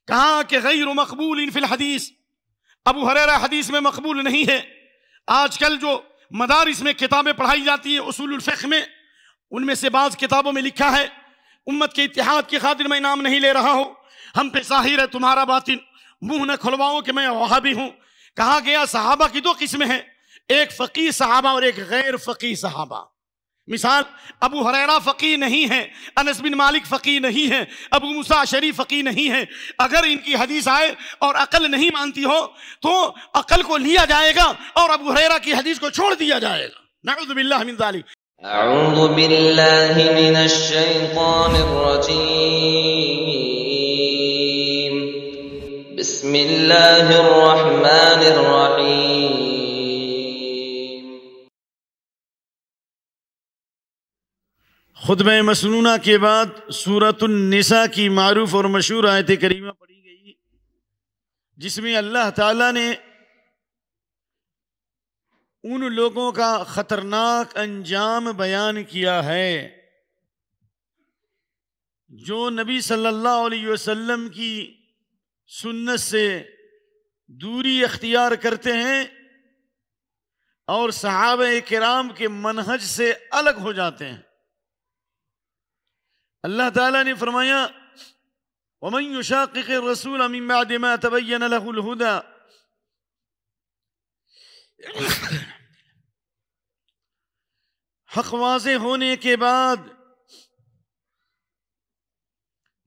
کہا کہ غیر مقبول فی الحدیث، ابو ہریرہ حدیث میں مقبول نہیں ہے۔ آج کل جو مدارس میں کتابیں پڑھائی جاتی ہیں اصول الفقہ میں، ان میں سے بعض کتابوں میں لکھا ہے، امت کے اتحاد کی خاطر میں نام نہیں لے رہا ہوں، ہم پہ ظاہر ہے تمہارا باطن، منہ نہ کھلواؤ کہ میں وہابی ہوں۔ کہا گیا صحابہ کی دو قسمیں ہیں، ایک فقیہ صحابہ اور ایک غیر فقیہ صحابہ۔ مثال، ابو ہریرہ فقیہ نہیں ہے، انس بن مالک فقیہ نہیں ہے، ابو موسیٰ اشعری فقیہ نہیں ہے۔ اگر ان کی حدیث آئے اور عقل نہیں مانتی ہو تو عقل کو لیا جائے گا اور ابو ہریرہ کی حدیث کو چھوڑ دیا جائے گا۔ نعوذ باللہ من ذالک۔ اعوذ باللہ من الشیطان الرجیم، بسم اللہ الرحمن الرحیم۔ خطبہ مسنونہ کے بعد سورۃ النساء کی معروف اور مشہور آیت کریمہ پڑھی گئی، جس میں اللہ تعالیٰ نے ان لوگوں کا خطرناک انجام بیان کیا ہے جو نبی صلی اللہ علیہ وسلم کی سنت سے دوری اختیار کرتے ہیں اور صحابہ کرام کے منہج سے الگ ہو جاتے ہیں۔ اللہ تعالیٰ نے فرمایا وَمَن يُشَاقِقِ الرَّسُولَ مِن بَعْدِ مَا تَبَيَّنَ لَهُ الْهُدَى، حق واضح ہونے کے بعد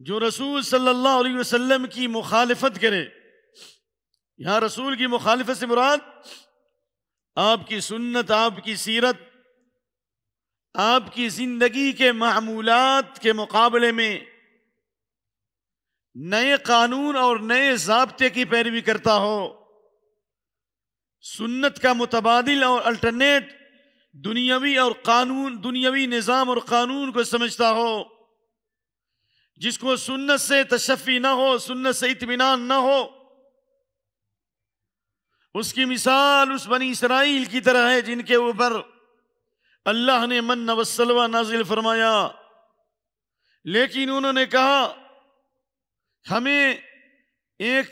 جو رسول صلی اللہ علیہ وسلم کی مخالفت کرے، یہاں رسول کی مخالفت سے مراد آپ کی سنت، آپ کی سیرت، آپ کی زندگی کے معمولات کے مقابلے میں نئے قانون اور نئے ضابطے کی پیروی کرتا ہو، سنت کا متبادل اور الٹرنیٹ دنیاوی نظام اور قانون کو سمجھتا ہو، جس کو سنت سے تشفی نہ ہو، سنت سے اطمینان نہ ہو، اس کی مثال اس بنی اسرائیل کی طرح ہے جن کے اوپر اللہ نے من والسلوى نازل فرمایا، لیکن انہوں نے کہا ہمیں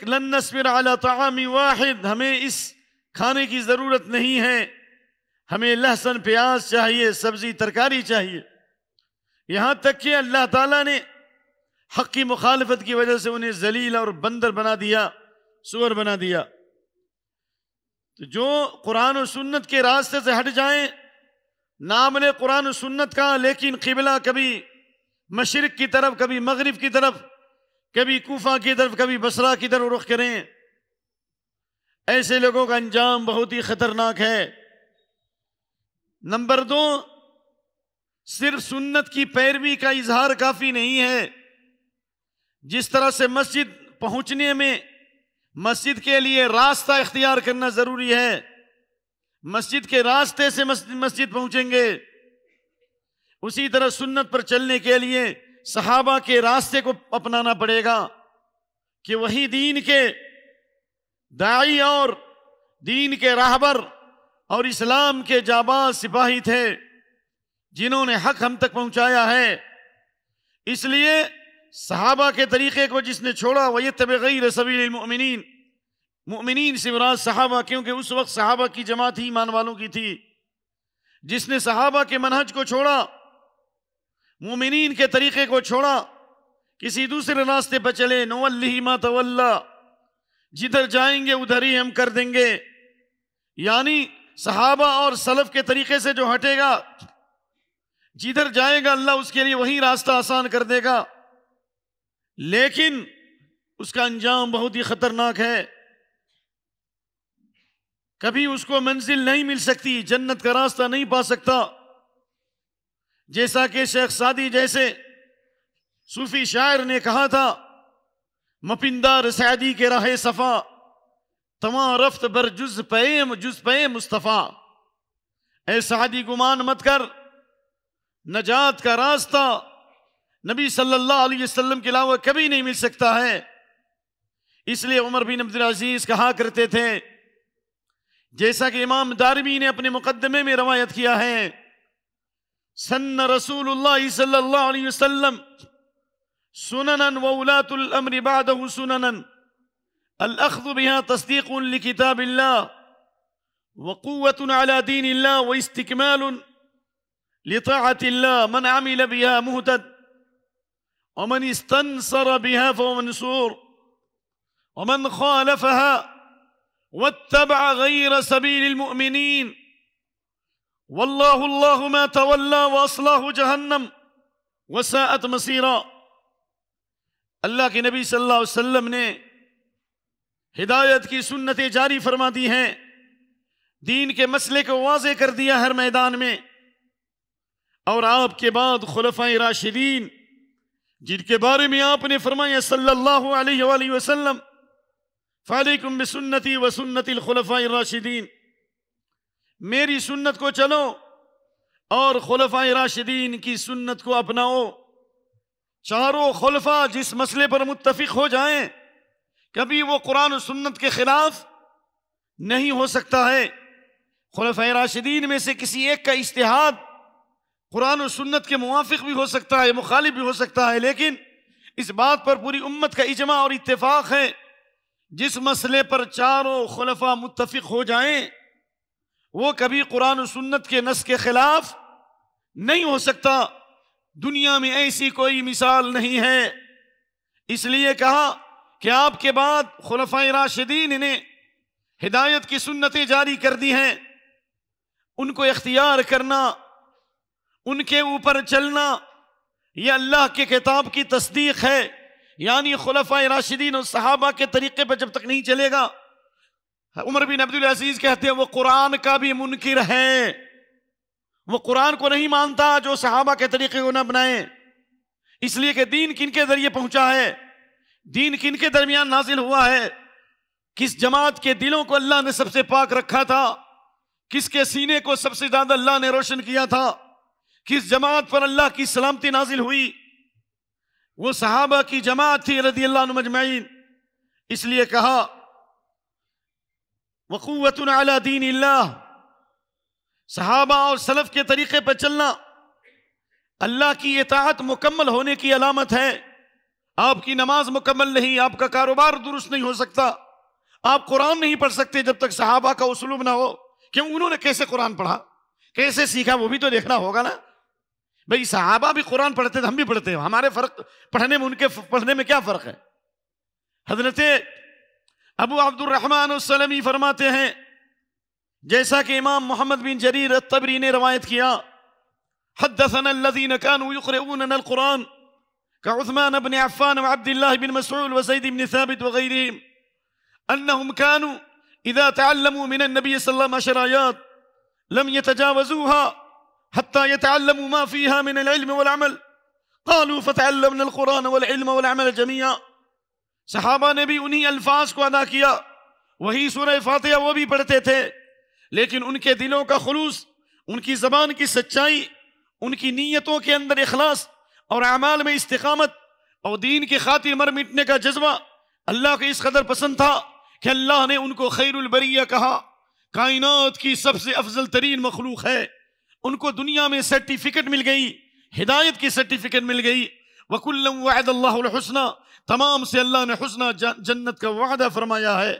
لن نصبر علی طعام واحد، ہمیں اس کھانے کی ضرورت نہیں ہے، ہمیں لہسن پیاز چاہیے، سبزی ترکاری چاہیے۔ یہاں تک کہ اللہ تعالیٰ نے حق کی مخالفت کی وجہ سے انہیں ذلیل اور بندر بنا دیا، سور بنا دیا۔ تو جو قرآن و سنت کے راستے سے ہٹ جائیں، نام لے قرآن و سنت کا لیکن قبلہ کبھی مشرق کی طرف، کبھی مغرب کی طرف، کبھی کوفہ کی طرف، کبھی بصرہ کی طرف رخ کریں، ایسے لوگوں کا انجام بہت ہی خطرناک ہے۔ نمبر 2، صرف سنت کی پیروی کا اظہار کافی نہیں ہے۔ جس طرح سے مسجد پہنچنے میں مسجد کے لیے راستہ اختیار کرنا ضروری ہے، مسجد کے راستے سے مسجد پہنچیں گے، اسی طرح سنت پر چلنے کے لیے صحابہ کے راستے کو اپنانا پڑے گا کہ وہی دین کے داعی اور دین کے راہبر اور اسلام کے جاباز سپاہی تھے جنہوں نے حق ہم تک پہنچایا ہے۔ اس لیے صحابہ کے طریقے کو جس نے چھوڑا وَيَتَّبِعْ غَيْرَ سَبِيلِ الْمُؤْمِنِينَ، مؤمنین سے مراد صحابہ، کیونکہ اس وقت صحابہ کی جماعت ہی ایمان والوں کی تھی۔ جس نے صحابہ کے منہج کو چھوڑا، مومنین کے طریقے کو چھوڑا، کسی دوسرے راستے پر چلے، نُوَلِّهِ مَا تَوَلَّى، جدھر جائیں گے ادھر ہی ہم کر دیں گے۔ یعنی صحابہ اور سلف کے طریقے سے جو ہٹے گا، جدھر جائے گا اللہ اس کے لیے وہی راستہ آسان کر دے گا، لیکن اس کا انجام بہت ہی خطرناک ہے۔ کبھی اس کو منزل نہیں مل سکتی، جنت کا راستہ نہیں پا سکتا۔ جیسا کہ شیخ سعدی جیسے صوفی شاعر نے کہا تھا، مپندار سعدی کے راہ صفا، تمام رفت بر جز پے مصطفیٰ۔ اے سعدی گمان مت کر، نجات کا راستہ نبی صلی اللہ علیہ وسلم کے علاوہ کبھی نہیں مل سکتا ہے۔ اس لیے عمر بن عبدالعزیز کہا کرتے تھے، جیسا کہ امام دارمی نے اپنے مقدمے میں روایت کیا ہے، سن رسول اللہ صلی اللہ علیہ وسلم سننا وولاة الأمر بعده سننا الأخذ بها تصديق لكتاب الله وقوة على دين الله واستكمال لطاعة الله. من عمل بها مهتد ومن استنصر بها فهو منصور ومن خالفها واتبع غير سبيل المؤمنين والله الله ما تولى وأصلاه جہنم وساءت مصیرا. اللہ کے نبی صلی اللہ علیہ وسلم نے ہدایت کی سنتیں جاری فرما دی ہیں، دین کے مسئلے کو واضح کر دیا ہر میدان میں. اور آپ کے بعد خلفائے راشدین جن کے بارے میں آپ نے فرمایا صلی اللہ علیہ وآلہ وسلم فعلیکم بسنتی وسنت الخلفاء الراشدین، میری سنت کو چلو اور خلفائے راشدین کی سنت کو اپناؤ. چاروں خلفاء جس مسئلے پر متفق ہو جائیں کبھی وہ قرآن و سنت کے خلاف نہیں ہو سکتا ہے. خلفائے راشدین میں سے کسی ایک کا اجتہاد قرآن و سنت کے موافق بھی ہو سکتا ہے، مخالف بھی ہو سکتا ہے، لیکن اس بات پر پوری امت کا اجماع اور اتفاق ہے جس مسئلے پر چاروں خلفاء متفق ہو جائیں وہ کبھی قرآن و سنت کے نص کے خلاف نہیں ہو سکتا. دنیا میں ایسی کوئی مثال نہیں ہے. اس لیے کہا کہ آپ کے بعد خلفائے راشدین نے ہدایت کی سنتیں جاری کر دی ہیں، ان کو اختیار کرنا، ان کے اوپر چلنا، یہ اللہ کے کتاب کی تصدیق ہے. یعنی خلفائے راشدین اور صحابہ کے طریقے پر جب تک نہیں چلے گا، عمر بن عبدالعزیز کہتے ہیں وہ قرآن کا بھی منکر ہے، وہ قرآن کو نہیں مانتا جو صحابہ کے طریقے کو نہ اپنائے. اس لیے کہ دین کن کے ذریعے پہنچا ہے، دین کن کے درمیان نازل ہوا ہے، کس جماعت کے دلوں کو اللہ نے سب سے پاک رکھا تھا، کس کے سینے کو سب سے زیادہ اللہ نے روشن کیا تھا، کس جماعت پر اللہ کی سلامتی نازل ہوئی، وہ صحابہ کی جماعت تھی رضی اللہ عنہم اجمعین. اس لیے کہا وقوۃ علی دین اللہ، صحابہ اور سلف کے طریقے پر چلنا اللہ کی اطاعت مکمل ہونے کی علامت ہے. آپ کی نماز مکمل نہیں، آپ کا کاروبار درست نہیں ہو سکتا، آپ قرآن نہیں پڑھ سکتے جب تک صحابہ کا اسلوب نہ ہو. کیوں؟ انہوں نے کیسے قرآن پڑھا، کیسے سیکھا، وہ بھی تو دیکھنا ہوگا نا. بھئی صحابہ بھی قرآن پڑھتے تھے، ہم بھی پڑھتے ہیں، ہمارے فرق پڑھنے میں ان کے پڑھنے میں کیا فرق ہے؟ حضرت ابو عبد الرحمن السلمی فرماتے ہیں جیسا کہ امام محمد بن جریر الطبری نے روایت کیا، حدثنا الذين كانوا يقرؤوننا القرآن كعثمان بن عفان وعبد الله بن مسعود وزيد بن ثابت وغيرهم أنهم كانوا إذا تعلموا من النبي صلى الله عليه وسلم 10 آيات لم يتجاوزوها حتى يتعلموا ما فيها من العلم والعمل قالوا فتعلمنا القرآن والعلم والعمل جميعا. صحابہ نے بھی انہی الفاظ کو ادا کیا، وہی سورہ فاتحہ وہ بھی پڑھتے تھے، لیکن ان کے دلوں کا خلوص، ان کی زبان کی سچائی، ان کی نیتوں کے اندر اخلاص اور اعمال میں استقامت اور دین کی خاطر مر مٹنے کا جذبہ اللہ کو اس قدر پسند تھا کہ اللہ نے ان کو خیر البریہ کہا، کائنات کی سب سے افضل ترین مخلوق ہے. ان کو دنیا میں سرٹیفکیٹ مل گئی، ہدایت کی سرٹیفکیٹ مل گئی. وَكُلًّا وَعَدَ اللَّهُ الْحُسْنَى، تمام سے اللہ نے حسنہ جنت کا وعدہ فرمایا ہے.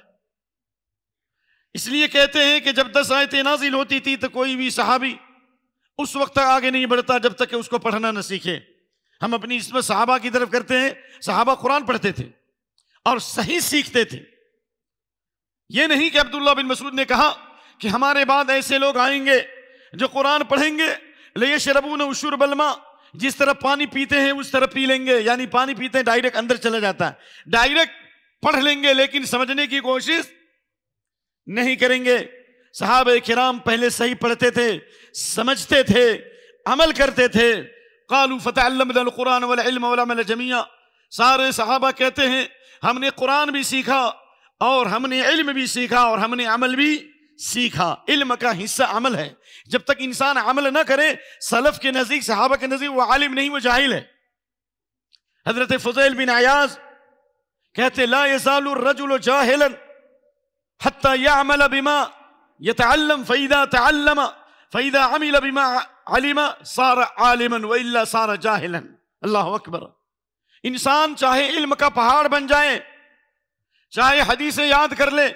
اس لیے کہتے ہیں کہ جب 10 آیتیں نازل ہوتی تھی تو کوئی بھی صحابی اس وقت تک آگے نہیں بڑھتا جب تک کہ اس کو پڑھنا نہ سیکھے. ہم اپنی اس میں صحابہ کی طرف کرتے ہیں، صحابہ قرآن پڑھتے تھے اور صحیح سیکھتے تھے. یہ نہیں کہ عبداللہ بن مسعود نے کہا کہ ہمارے بعد ایسے لوگ آئیں گے جو قرآن پڑھیں گے لَيَشْرَبُونَ شُرْبَ الْمَاءِ، جس طرح پانی پیتے ہیں اس طرح پی لیں گے. یعنی پانی پیتے ہیں ڈائریکٹ اندر چلا جاتا ہے، ڈائریکٹ پڑھ لیں گے لیکن سمجھنے کی کوشش نہیں کریں گے. صحابہ کرام پہلے صحیح پڑھتے تھے، سمجھتے تھے، عمل کرتے تھے. قالوا فتعلمنا القرآن والعلم والعمل جميعا، سارے صحابہ کہتے ہیں ہم نے قرآن بھی سیکھا اور ہم نے علم بھی سیکھا اور ہم نے عمل بھی سیکھا. علم کا حصہ عمل ہے. جب تک انسان عمل نہ کرے، سلف کے نزدیک، صحابہ کے نزدیک وہ عالم نہیں، وہ جاہل ہے. حضرت فضیل بن عیاض کہتے لا يزال الرجل جاہلا حتى يعمل بما يتعلم فإذا عمل بما علم صار عالما وإلا صار جاہلا. اللہ اکبر. انسان چاہے علم کا پہاڑ بن جائے، چاہے حدیثیں یاد کر لے،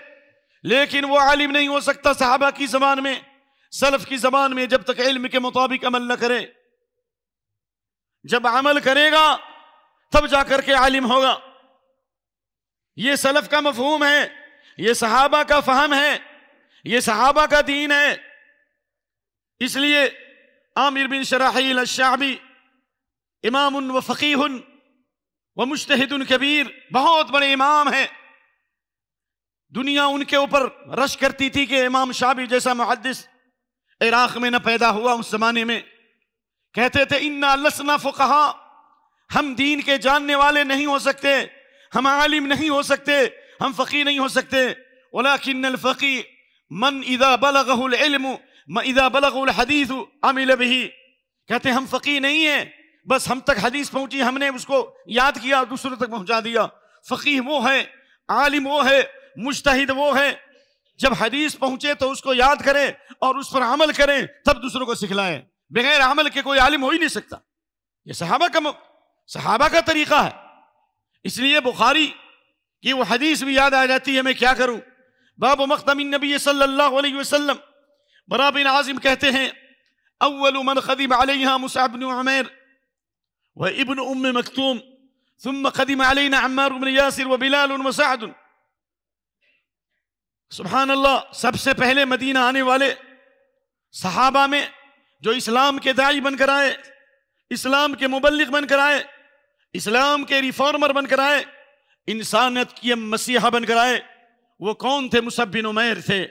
لیکن وہ عالم نہیں ہو سکتا صحابہ کی زبان میں، سلف کی زبان میں، جب تک علم کے مطابق عمل نہ کرے۔ جب عمل کرے گا تب جا کر کے عالم ہوگا۔ یہ سلف کا مفہوم ہے، یہ صحابہ کا فہم ہے، یہ صحابہ کا دین ہے۔ اس لیے عامر بن شراحیل الشعبی امام و فقیہ و مجتہد کبیر، بہت بڑے امام ہیں، دنیا ان کے اوپر رش کرتی تھی کہ امام شعبی جیسا محدث عراق میں نہ پیدا ہوا اس زمانے میں۔ کہتے تھے انا لسنا فقہا، ہم دین کے جاننے والے نہیں ہو سکتے، ہم عالم نہیں ہو سکتے، ہم فقیہ نہیں ہو سکتے، ولكن الفقیہ من اذا بلغه العلم اذا بلغه الحدیث عمل به۔ کہتے ہم فقیہ نہیں ہیں، بس ہم تک حدیث پہنچی، ہم نے اس کو یاد کیا، دوسروں تک پہنچا دیا۔ فقیہ وہ ہے، عالم وہ ہے، مجتہد وہ ہے، جب حدیث پہنچے تو اس کو یاد کرے اور اس پر عمل کرے، تب دوسروں کو سکھلائے۔ بغیر عمل کے کوئی عالم ہو ہی نہیں سکتا۔ یہ صحابہ کا طریقہ ہے۔ اس لیے بخاری کی وہ حدیث بھی یاد آ جاتی ہے، میں کیا کروں۔ باب مقدم النبی صلی اللہ علیہ وسلم، برا بن عازم کہتے ہیں اول من قدم علیہا مصعب بن عمیر وابن ام مکتوم ثم قدم علینا عمار بن یاسر وبلال وسعد۔ سبحان اللہ، سب سے پہلے مدینہ آنے والے صحابہ میں جو اسلام کے داعی بن کر آئے، اسلام کے مبلغ بن کر آئے، اسلام کے ریفارمر بن کر آئے، انسانیت کی مسیحا بن کر آئے، وہ کون تھے؟ مصعب بن عمیر تھے،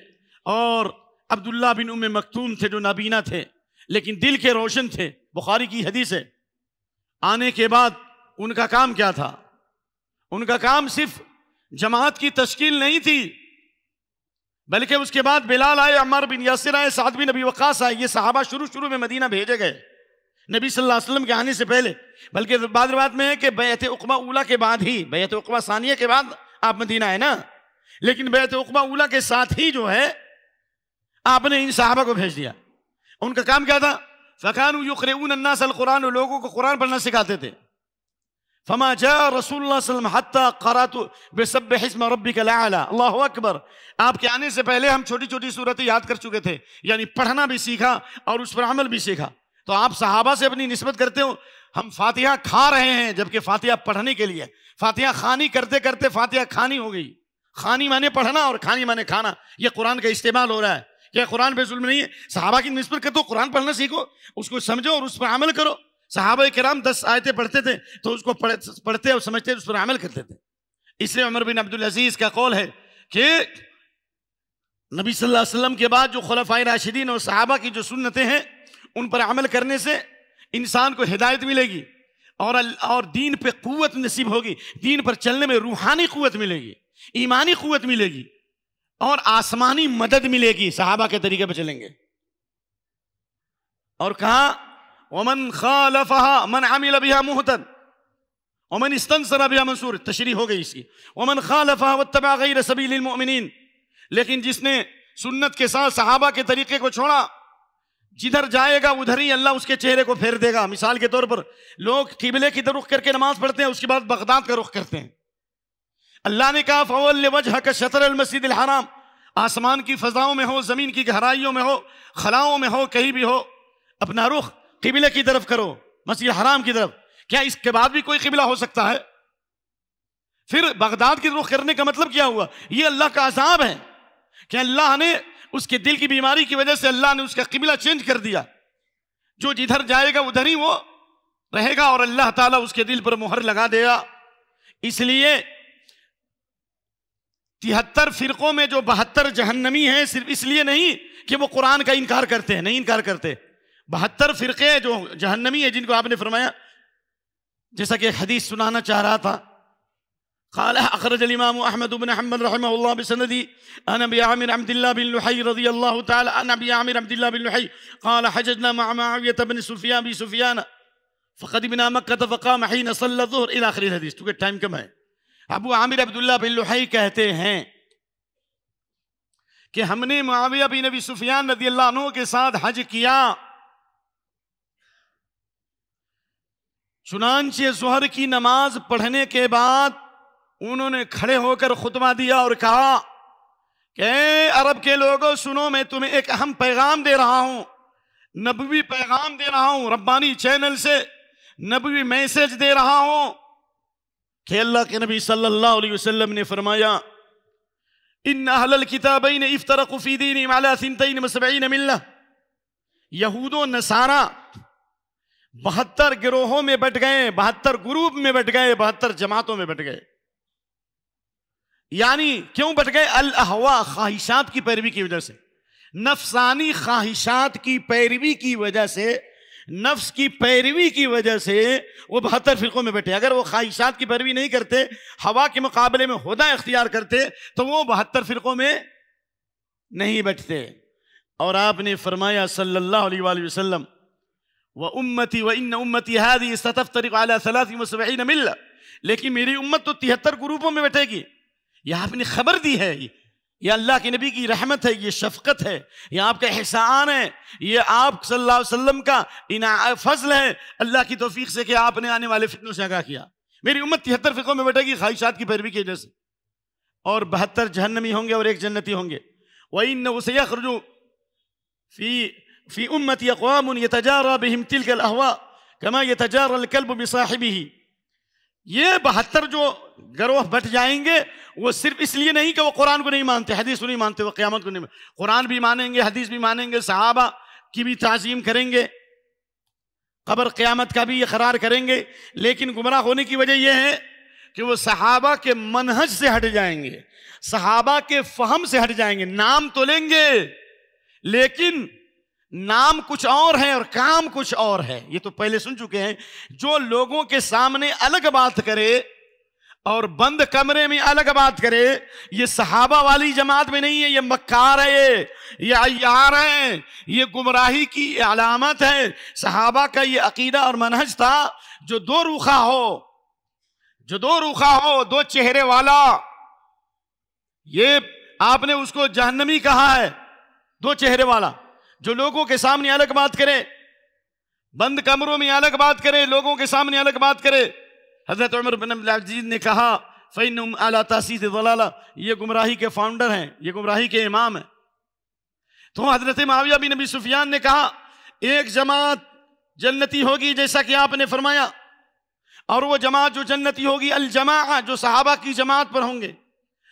اور عبداللہ بن ام مکتوم تھے جو نابینا تھے لیکن دل کے روشن تھے۔ بخاری کی حدیث ہے۔ آنے کے بعد ان کا کام کیا تھا؟ ان کا کام صرف جماعت کی تشکیل نہیں تھی، بلکہ اس کے بعد بلال آئے، عمار بن یاسر آئے، سعد بن ابی وقاص آئے۔ یہ صحابہ شروع میں مدینہ بھیجے گئے نبی صلی اللہ علیہ وسلم کے آنے سے پہلے، بلکہ بعض روایت میں ہے کہ بیعت عقبہ اولیٰ کے بعد ہی، بیعت عقبہ ثانیہ کے بعد آپ مدینہ آئے نا، لیکن بیعت عقبہ اولیٰ کے ساتھ ہی جو ہے آپ نے ان صحابہ کو بھیج دیا۔ ان کا کام کیا تھا؟ فَكَانُوا يُقْرِئُونَ النَّاسَ الْقُرْآنَ، لوگوں کو قرآن پڑھنا سکھاتے تھے۔ فما جاء رسول اللہ صلی اللہ علیہ وسلم حتی قرأت بسبح اسم ربک الاعلی، اللہ اکبر۔ آپ کے آنے سے پہلے ہم چھوٹی چھوٹی صورتیں یاد کر چکے تھے، یعنی پڑھنا بھی سیکھا اور اس پر عمل بھی سیکھا۔ تو آپ صحابہ سے اپنی نسبت کرتے ہو، ہم فاتحہ کھا رہے ہیں جبکہ فاتحہ پڑھنے کے لیے، فاتحہ خانی کرتے کرتے فاتحہ کھانی ہو گئی۔ خانی مانے پڑھنا اور کھانی مانے کھانا، یہ قرآن کا استعمال ہو رہا ہے۔ کیا قرآن پہ ظلم نہیں ہے؟ صحابہ کی نسبت کرتے ہو، قرآن پڑھنا سیکھو، اس کو سمجھو اور اس پر عمل کرو۔ صحابہ کرام 10 آیتیں پڑھتے تھے تو اس کو پڑھتے اور سمجھتے اس پر عمل کرتے تھے۔ اس لیے عمر بن عبدالعزیز کا قول ہے کہ نبی صلی اللہ علیہ وسلم کے بعد جو خلفائے راشدین اور صحابہ کی جو سنتیں ہیں ان پر عمل کرنے سے انسان کو ہدایت ملے گی اور دین پہ قوت نصیب ہوگی، دین پر چلنے میں روحانی قوت ملے گی، ایمانی قوت ملے گی اور آسمانی مدد ملے گی۔ صحابہ کے طریقے پہ چلیں گے۔ اور کہا ومن خالفها من عمل بها مهتد ومن استنصر بها منصور، تشریح ہو گئی اس کی۔ ومن خالفها واتبع غیر سبیل المؤمنین، لیکن جس نے سنت کے ساتھ صحابہ کے طریقے کو چھوڑا، جدھر جائے گا ادھر ہی اللہ اس کے چہرے کو پھیر دے گا۔ مثال کے طور پر لوگ قبلے کی طرف رخ کر کے نماز پڑھتے ہیں، اس کے بعد بغداد کا رخ کرتے ہیں۔ اللہ نے کہا فَوَلِّ وَجْهَكَ شَطْرَ الْمَسْجِدِ الْحَرَامِ، آسمان کی فضاؤں میں ہو، زمین کی گہرائیوں میں ہو، خلاؤں میں ہو، کہیں بھی ہو، اپنا رخ قبلے کی طرف کرو، مسجد حرام کی طرف۔ کیا اس کے بعد بھی کوئی قبلہ ہو سکتا ہے؟ پھر بغداد کی رخ کرنے کا مطلب کیا ہوا؟ یہ اللہ کا عذاب ہے کہ اللہ نے اس کے دل کی بیماری کی وجہ سے اللہ نے اس کا قبلہ چینج کر دیا۔ جو جدھر جائے گا ادھر ہی وہ رہے گا اور اللہ تعالیٰ اس کے دل پر مہر لگا دے گا۔ اس لیے 73 فرقوں میں جو 72 جہنمی ہیں، صرف اس لیے نہیں کہ وہ قرآن کا انکار کرتے ہیں، نہیں انکار کرتے۔ 72 فرقے جو جہنمی ہیں جن کو آپ نے فرمایا، جیسا کہ ایک حدیث سنانا چاہ رہا تھا۔ قال اخرج الامام احمد بن حنبل رحمه الله بسندی عن ابي عامر عبد الله بن لحي رضي الله تعالى عن ابي عامر عبد الله بن لحي قال حججنا مع معاوية بن سفيان بسفيان فقدمنا مكة فقام حين صلى الظهر الى اخر الحديث۔ تو کہ ٹائم کم ہے۔ ابو عامر عبداللہ بن لحی کہتے ہیں کہ ہم نے معاویہ بن ابی سفیان رضی اللہ عنہ کے ساتھ حج کیا۔ چنانچہ ظہر کی نماز پڑھنے کے بعد انہوں نے کھڑے ہو کر خطبہ دیا اور کہا کہ اے عرب کے لوگوں سنو، میں تمہیں ایک اہم پیغام دے رہا ہوں، نبوی پیغام دے رہا ہوں، ربانی چینل سے نبوی میسج دے رہا ہوں کہ اللہ کے نبی صلی اللہ علیہ وسلم نے فرمایا ان اہل الکتابین افترقوا فی دینہم علی 72 ملہ، یہود و نصارہ 72 گروہوں میں بٹ گئے، 72 گروپ میں بٹ گئے، 72 جماعتوں میں بٹ گئے۔ یعنی کیوں بٹ گئے؟ الاہواء، خواہشات کی پیروی کی وجہ سے، نفسانی خواہشات کی پیروی کی وجہ سے، نفس کی پیروی کی وجہ سے وہ 72 فرقوں میں بیٹھے۔ اگر وہ خواہشات کی پیروی نہیں کرتے، ہوا کے مقابلے میں ہدی اختیار کرتے تو وہ 72 فرقوں میں نہیں بیٹھتے۔ اور آپ نے فرمایا صلی اللہ علیہ وآلہ وسلم وَأُمَّتِي وَإِنَّ أُمَّتِي هَذِهِ سَتَفْتَرِقُ عَلَى 73 مِلَّةٍ، لیکن میری امت تو 73 گروپوں میں بیٹھے گی۔ یہ آپ نے خبر دی ہے، یہ اللہ کے نبی کی رحمت ہے، یہ شفقت ہے، یہ آپ کا احسان ہے، یہ آپ صلی اللہ علیہ وسلم کا فضل ہے اللہ کی توفیق سے کہ آپ نے آنے والے فتنوں سے آگاہ کیا۔ میری امت 73 فرقوں میں بیٹھے گی خواہشات کی پیروی کی وجہ سے، اور 72 جہنمی ہوں گے اور 1 جنتی ہوں گے۔ وَإِنَّهُ سَيَخْرُجُ فِي أُمَّتِي أَقْوَامٌ يَتَجَارَى بِهِمْ تِلْكَ الْأَهْوَاءُ كَمَا يَتَجَارَى الْكَلْبُ بِصَاحِبِهِ۔ یہ 72 جو گروہ بٹ جائیں گے وہ صرف اس لیے نہیں کہ وہ قرآن کو نہیں مانتے، حدیث کو نہیں مانتے، وہ قیامت کو نہیں مانتے، قرآن بھی مانیں گے، حدیث بھی مانیں گے، صحابہ کی بھی تعظیم کریں گے، قبر قیامت کا بھی اقرار کریں گے، لیکن گمراہ ہونے کی وجہ یہ ہے کہ وہ صحابہ کے منہج سے ہٹ جائیں گے، صحابہ کے فہم سے ہٹ جائیں گے۔ نام تو لیں گے لیکن نام کچھ اور ہے اور کام کچھ اور ہے، یہ تو پہلے سن چکے ہیں۔ جو لوگوں کے سامنے الگ بات کرے اور بند کمرے میں الگ بات کرے، یہ صحابہ والی جماعت میں نہیں ہے، یہ مکار ہے، یہ عیار ہے، یہ گمراہی کی علامت ہے۔ صحابہ کا یہ عقیدہ اور منہج تھا جو دو روخا ہو، دو چہرے والا، یہ آپ نے اس کو جہنمی کہا ہے، دو چہرے والا، جو لوگوں کے سامنے الگ بات کرے، بند کمروں میں الگ بات کرے، لوگوں کے سامنے الگ بات کرے۔ حضرت عمر بن عبد العزیز نے کہا فَإِنَّهُمْ عَلَى تَأْسِيسِ ضَلَالَةٍ، یہ گمراہی کے فاؤنڈر ہیں، یہ گمراہی کے امام ہیں۔ تو حضرت معاویہ بن ابی سفیان نے کہا ایک جماعت جنتی ہوگی جیسا کہ آپ نے فرمایا، اور وہ جماعت جو جنتی ہوگی الجماعہ، جو صحابہ کی جماعت پر ہوں گے،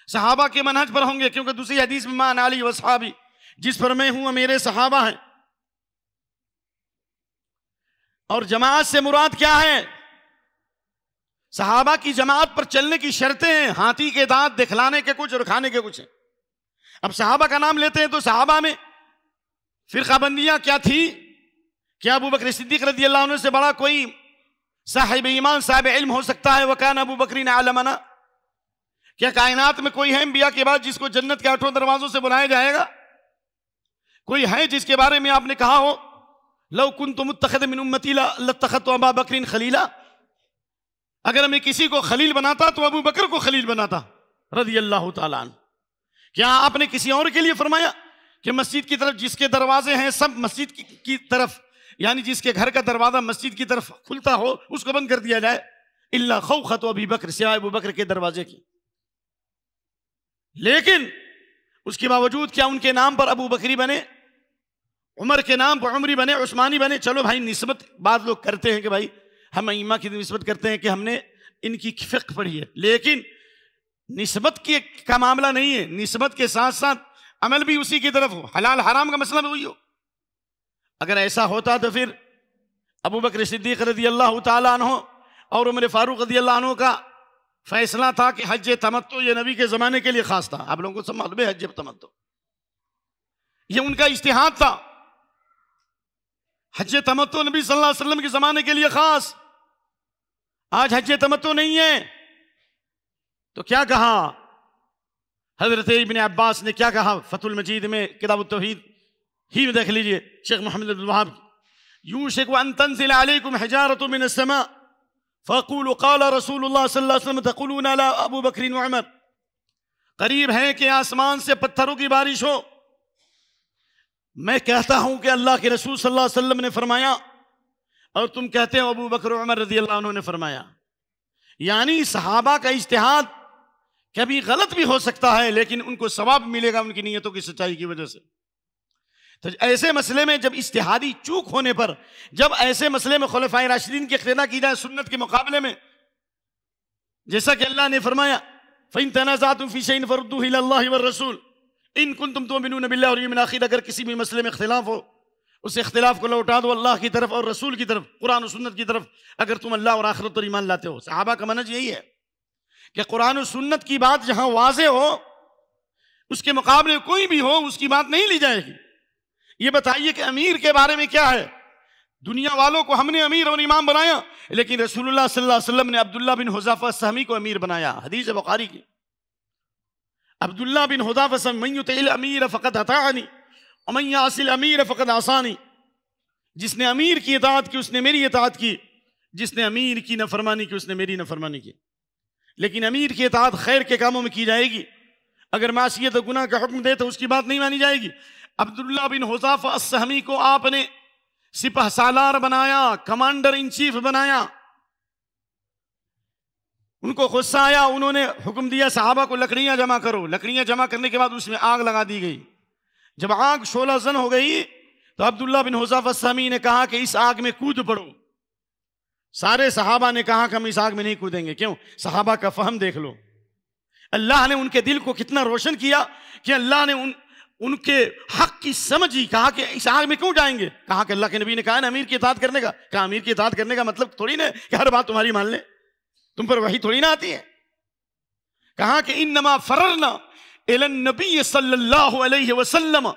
صحابہ کے منہج پر ہوں گے، کیونکہ دوسری حدیث میں مان علی وصحابی، جس پر میں ہوں میرے صحابہ ہیں۔ اور جماعت سے مراد کیا ہے؟ صحابہ کی جماعت پر چلنے کی شرطیں ہیں، ہاتھی کے دانت دکھلانے کے کچھ اور کھانے کے کچھ ہیں۔ اب صحابہ کا نام لیتے ہیں تو صحابہ میں فرقہ بندیاں کیا تھی؟ کیا ابو بکر صدیق رضی اللہ عنہ سے بڑا کوئی صاحب ایمان صاحب علم ہو سکتا ہے؟ وَكَانَ أَبُو بَكْرٍ أَعْلَمَنَا، کیا کائنات میں کوئی ہے انبیاء کے بعد جس کو جنت کے 8 دروازوں سے بلایا جائے گا؟ کوئی ہے جس کے بارے میں آپ نے کہا ہو لَوْ كُنْتُ مُتَّخِذًا مِّنْ أُمَّتِي لَاتَّخَذْتُ أَبَا بَكْرٍ خَلِيلًا، اگر میں کسی کو خلیل بناتا تو ابو بکر کو خلیل بناتا رضی اللہ تعالیٰ عنہ۔ کیا آپ نے کسی اور کے لیے فرمایا کہ مسجد کی طرف جس کے دروازے ہیں سب مسجد کی طرف، یعنی جس کے گھر کا دروازہ مسجد کی طرف کھلتا ہو اس کو بند کر دیا جائے؟ الا خوخۃ ابی بکر، سوائے ابو بکر کے دروازے کی۔ لیکن اس کے باوجود کیا ان کے نام پر ابو بکری بنے، عمر کے نام پر عمری بنے، عثمانی بنے؟ چلو بھائی نسبت بعض لوگ کرتے ہیں کہ بھائی ہم ائمہ کی نسبت کرتے ہیں کہ ہم نے ان کی فقہ پڑھی ہے، لیکن نسبت کا معاملہ نہیں ہے، نسبت کے ساتھ ساتھ عمل بھی اسی کی طرف ہو، حلال حرام کا مسئلہ بھی وہی ہو۔ اگر ایسا ہوتا تو پھر ابو بکر صدیق رضی اللہ تعالیٰ عنہ اور عمر فاروق رضی اللہ عنہ کا فیصلہ تھا کہ حج تمتع یہ نبی کے زمانے کے لیے خاص تھا۔ آپ لوگوں کو سب معلوم ہے حج تمتع یہ ان کا اجتہاد تھا، حج تمتع نبی صلی اللہ علیہ وسلم کے زمانے کے لیے خاص۔ آج حج تمتع نہیں ہے تو کیا کہا حضرت ابن عباس نے؟ کیا کہا فتح المجید میں کتاب التوحید ہی میں دیکھ لیجئے شیخ محمد بن الوہاب، یوشک ان تنزل علیکم حجارۃ من السماء فقولوا قال رسول اللہ صلی اللہ علیہ وسلم تقولون لا ابو بکر وعمر، قریب ہے کہ آسمان سے پتھروں کی بارش ہو، میں کہتا ہوں کہ اللہ کے رسول صلی اللہ علیہ وسلم نے فرمایا اور تم کہتے ہو ابو بکر عمر رضی اللہ عنہ نے فرمایا. یعنی صحابہ کا اجتہاد کبھی غلط بھی ہو سکتا ہے لیکن ان کو ثواب ملے گا ان کی نیتوں کی سچائی کی وجہ سے. تو ایسے مسئلے میں جب اجتہادی چوک ہونے پر، جب ایسے مسئلے میں خلفائے راشدین کی اقتداء کی جائے سنت کے مقابلے میں، جیسا کہ اللہ نے فرمایا فَإِن تَنَازَعْتُمْ فِي شَيْءٍ فَرُدُّوهُ إِلَى اللَّهِ وَالرَّسُولِ إِن كُنتُمْ تُؤْمِنُونَ بِاللَّهِ وَالْيَوْمِ الْآخِرِ. اگر کسی بھی مسئلے میں اختلاف ہو، اس اختلاف کو لوٹا دو اللہ کی طرف اور رسول کی طرف، قرآن و سنت کی طرف، اگر تم اللہ اور آخرت پر ایمان لاتے ہو. صحابہ کا منہج یہی ہے کہ قرآن و سنت کی بات جہاں واضح ہو اس کے مقابلے کوئی بھی ہو اس کی بات نہیں لی جائے گی. یہ بتائیے کہ امیر کے بارے میں کیا ہے؟ دنیا والوں کو ہم نے امیر اور امام بنایا، لیکن رسول اللہ صلی اللہ علیہ وسلم نے عبداللہ بن حذیفہ السہمی کو امیر بنایا. حدیث بخاری کی، عبداللہ بن حذیفہ السہمی من یطع الامیر فقد اطاعنی ومن یعص الامیر فقد عصانی. جس نے امیر کی اطاعت کی اس نے میری اطاعت کی، جس نے امیر کی نافرمانی کی اس نے میری نافرمانی کی. لیکن امیر کی اطاعت خیر کے کاموں میں کی جائے گی، اگر معصیت و گناہ کا حکم دے تو اس کی بات نہیں مانی جائے گی. عبداللہ بن حذیفہ السہمی کو آپ نے سپہ سالار بنایا، کمانڈر ان چیف بنایا. ان کو غصہ آیا، انہوں نے حکم دیا صحابہ کو لکڑیاں جمع کرو. لکڑیاں جمع کرنے کے بعد اس میں آگ لگا دی گئی. جب آگ شعلہ زن ہو گئی تو عبداللہ بن حذیفہ السہمی نے کہا کہ اس آگ میں کود پڑو. سارے صحابہ نے کہا کہ ہم اس آگ میں نہیں کودیں گے. کیوں؟ صحابہ کا فہم دیکھ لو. اللہ نے ان کے دل کو کتنا روشن کیا کہ اللہ نے ان کے حق کی سمجھی. کہا کہ اس آگ میں کیوں جائیں گے؟ کہا کہ اللہ کے نبی نے کہا نا امیر کی اطاعت کرنے کا. کہا امیر کی اطاعت کرنے کا مطلب تھوڑی نا کہ ہر بات تمہاری مان لیں، تم پر وحی تھوڑی نہ آتی ہے. کہا کہ انما فررنا الی النبی صلی اللہ علیہ وسلم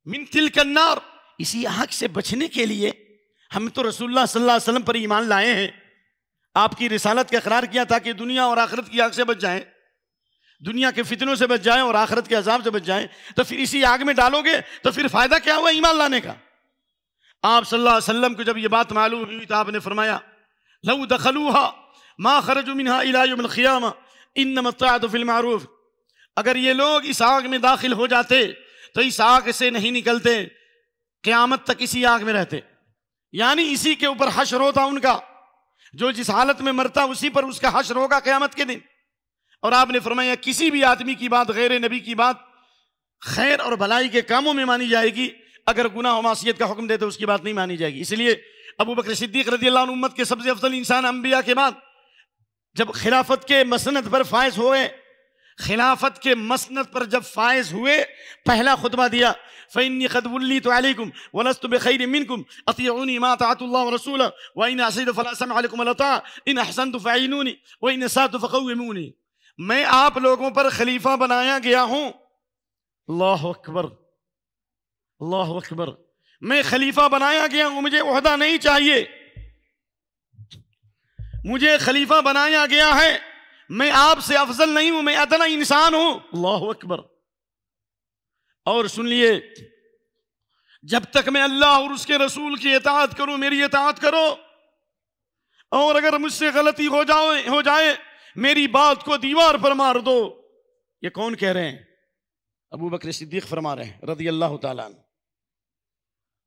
من تلک النار. اسی آگ سے بچنے کے لیے ہم تو رسول اللہ صلی اللہ علیہ وسلم پر ایمان لائے ہیں، آپ کی رسالت کا اقرار کیا تاکہ دنیا اور آخرت کی آگ سے بچ جائیں، دنیا کے فتنوں سے بچ جائیں اور آخرت کے عذاب سے بچ جائیں. تو پھر اسی آگ میں ڈالو گے تو پھر فائدہ کیا ہوا ایمان لانے کا؟ آپ صلی اللہ علیہ وسلم کو جب یہ بات معلوم ہوئی تو آپ نے فرمایا لو دخلوها ما خرجوا منها الى يوم القیامہ انما الطاعة في المعروف. اگر یہ لوگ اس آگ میں داخل ہو جاتے تو اس آگ سے نہیں نکلتے، قیامت تک اسی آگ میں رہتے. یعنی اسی کے اوپر حشر ہوتا ان کا، جو جس حالت میں مرتا اسی پر اس کا حشر ہوگا قیامت کے دن. اور آپ نے فرمایا کسی بھی آدمی کی بات غیر نبی کی بات خیر اور بھلائی کے کاموں میں مانی جائے گی، اگر گناہ و معصیت کا حکم دے تو اس کی بات نہیں مانی جائے گی. اس لیے ابو بکر صدیق رضی اللہ عنہ امت کے سب سے افضل انسان انبیاء کے بعد جب خلافت کے مسند پر فائز ہوئے، خلافت کے مسند پر جب فائز ہوئے، پہلا خطبہ دیا فَإِنِّي قَدْ وُلِّيتُ عَلَيْكُمْ وَلَسْتُ بِخَيْرٍ مِّنْكُمْ أَطِيعُونِي مَا أَطَاعَتُ اللَّهُ وَرَسُولَهُ وَإِنْ عَصَيْتُ فَلَا سَمْعَ لَكُمْ وَلَا طَاعَةَ إِنْ أَحْسَنْتُ فَأَعِينُونِي وَإِنْ أَسَأْتُ فَقَوِّمُونِي. میں آپ لوگوں پر خلیفہ بنایا گیا ہوں. اللہ اکبر، اللہ اکبر. میں خلیفہ بنایا گیا ہوں، مجھے عہدہ نہیں چاہیے، مجھے خلیفہ بنایا گیا ہے، میں آپ سے افضل نہیں ہوں، میں ادنا انسان ہوں. اللہ اکبر. اور سن لیے، جب تک میں اللہ اور اس کے رسول کی اطاعت کروں میری اطاعت کرو، اور اگر مجھ سے غلطی ہو جائے میری بات کو دیوار پر مار دو. یہ کون کہہ رہے ہیں؟ ابو بکر صدیق فرما رہے ہیں رضی اللہ تعالیٰ عنہ.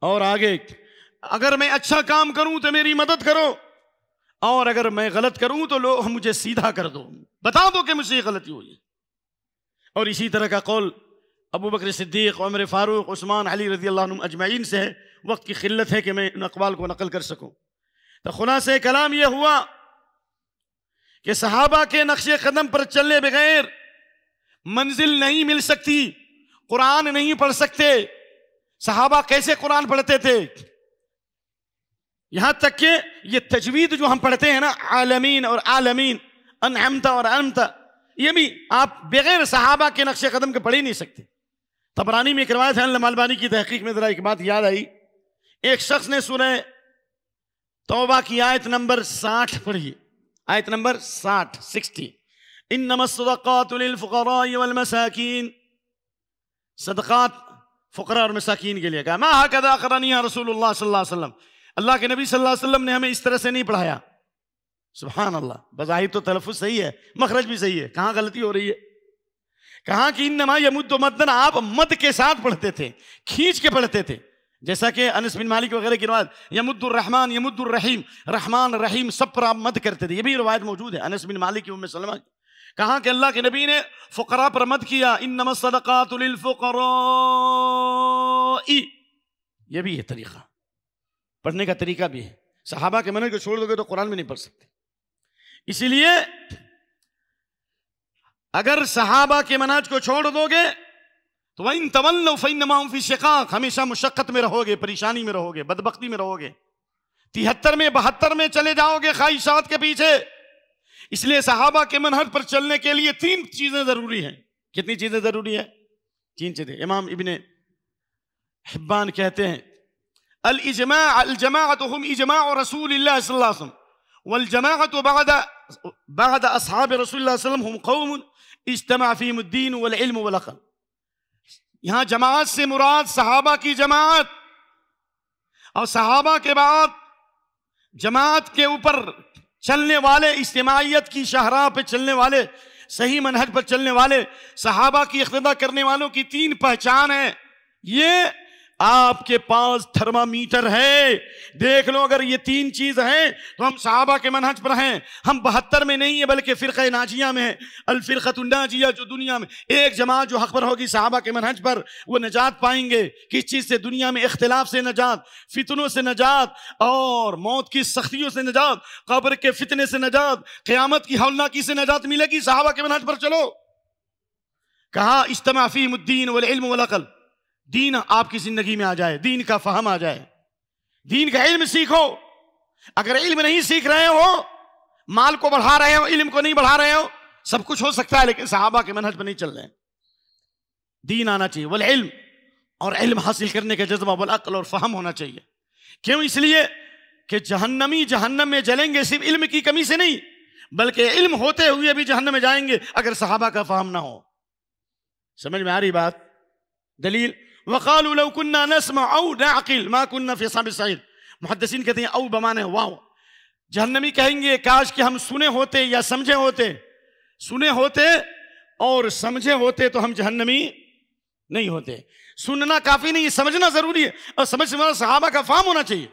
اور آگے، اگر میں اچھا کام کروں تو میری مدد کرو، اور اگر میں غلط کروں تو لوگ مجھے سیدھا کر دو، بتا دو کہ مجھ سے یہ غلطی ہوئی. اور اسی طرح کا قول ابو بکر صدیق، عمر فاروق، عثمان، علی رضی اللہ عنہم اجمعین سے ہے. وقت کی قلت ہے کہ میں ان اقوال کو نقل کر سکوں. تو خلاصہ کلام یہ ہوا کہ صحابہ کے نقش قدم پر چلے بغیر منزل نہیں مل سکتی، قرآن نہیں پڑھ سکتے. صحابہ کیسے قرآن پڑھتے تھے؟ یہاں تک کہ یہ تجوید جو ہم پڑھتے ہیں نا، عالمین اور عالمین، انعمت اور انعمت، یہ بھی آپ بغیر صحابہ کے نقش قدم کے پڑھ ہی نہیں سکتے. طبرانی میں ایک روایت ہے، علامہ البانی کی تحقیق میں ذرا ایک بات یاد آئی. ایک شخص نے سورہ توبہ کی آیت نمبر 60 پڑھی، آیت نمبر 60 انما الصدقات للفقراء والمساکین. صدقات فقراء اور مساکین کے لیے کہا. ما هكذا اخبرني رسول اللہ صلی اللہ علیہ وسلم. اللہ کے نبی صلی اللہ علیہ وسلم نے ہمیں اس طرح سے نہیں پڑھایا. سبحان اللہ. بظاہر تو تلفظ صحیح ہے، مخرج بھی صحیح ہے، کہاں غلطی ہو رہی ہے؟ کہاں کہ انما یمد مدن، آپ مد کے ساتھ پڑھتے تھے، کھینچ کے پڑھتے تھے. جیسا کہ انس بن مالک وغیرہ کی روایت یمد الرحمن یمد الرحیم، رحمان رحیم سب پر آپ مد کرتے تھے، یہ بھی روایت موجود ہے انس بن مالک کی ام سلمہ کی. کہاں کہ اللہ کے نبی نے فقراء پر مد کیا، انما الصدقات للفقراء. یہ بھی ہے طریقہ، پڑھنے کا طریقہ بھی ہے. صحابہ کے منہج کو چھوڑ دو گے تو قرآن میں نہیں پڑھ سکتے. اسی لیے اگر صحابہ کے منہج کو چھوڑ دو گے تو وَإِن تَوَلَّوْا فَإِنَّمَا هُمْ فِي شِقَاقٍ، ہمیشہ مشقت میں رہو گے، پریشانی میں رہو گے، بدبختی میں رہو گے، 73 میں 72 میں چلے جاؤ گے خواہشات کے پیچھے. اس لیے صحابہ کے منہج پر چلنے کے لیے 3 چیزیں ضروری ہیں. کتنی چیزیں ضروری ہیں؟ 3 چیزیں. امام ابن حبان کہتے ہیں الجماعت هم اجماع رسول اللہ صلی اللہ علیہ وسلم والجماعت بعد اصحاب رسول اللہ صلی اللہ علیہ وسلم هم قوم اجتمع فيهم الدين والعلم والعقل. یہاں جماعت سے مراد صحابہ کی جماعت، اور صحابہ کے بعد جماعت کے اوپر چلنے والے، اجتماعیت کی شاہراہ پہ چلنے والے، صحیح منہج پر چلنے والے، صحابہ کی اقتداء کرنے والوں کی 3 پہچان ہے. یہ آپ کے پاس تھرمامیٹر ہے، دیکھ لو اگر یہ 3 چیز ہیں تو ہم صحابہ کے منہج پر ہیں. ہم 72 میں نہیں ہیں بلکہ فرقہ ناجیہ میں ہیں. الفرقۃ الناجیہ، جو دنیا میں ایک جماعت جو حق پر ہوگی صحابہ کے منہج پر، وہ نجات پائیں گے. کس چیز سے؟ دنیا میں اختلاف سے نجات، فتنوں سے نجات، اور موت کی سختیوں سے نجات، قبر کے فتنے سے نجات، قیامت کی ہولناکی سے نجات ملے گی. صحابہ کے منہج پر چلو. کہا اجتمع فیہم الدین والعلم والعقل، دین آپ کی زندگی میں آ جائے، دین کا فہم آ جائے، دین کا علم سیکھو. اگر علم نہیں سیکھ رہے ہو، مال کو بڑھا رہے ہو، علم کو نہیں بڑھا رہے ہو، سب کچھ ہو سکتا ہے لیکن صحابہ کے منہج پہ نہیں چل رہے. دین آنا چاہیے، والعلم، اور علم حاصل کرنے کا جذبہ، والعقل، اور فہم ہونا چاہیے. کیوں؟ اس لیے کہ جہنمی جہنم میں جلیں گے صرف علم کی کمی سے نہیں، بلکہ علم ہوتے ہوئے بھی جہنم میں جائیں گے اگر صحابہ کا فہم نہ ہو. سمجھ میں آ رہی بات؟ دلیل وَقَالُوا لَوْ كُنَّا نَسْمَعُ أَوْ نَعْقِلُ مَا كُنَّا فِي أَصْحَابِ السَّعِيرِ. محدثین کہتے ہیں او بمانے واو، جہنمی کہیں گے کاش کہ ہم سنے ہوتے یا سمجھے ہوتے. سنے ہوتے اور سمجھے ہوتے تو ہم جہنمی نہیں ہوتے. سننا کافی نہیں، سمجھنا ضروری ہے، اور سمجھ سے صحابہ کا فہم ہونا چاہیے.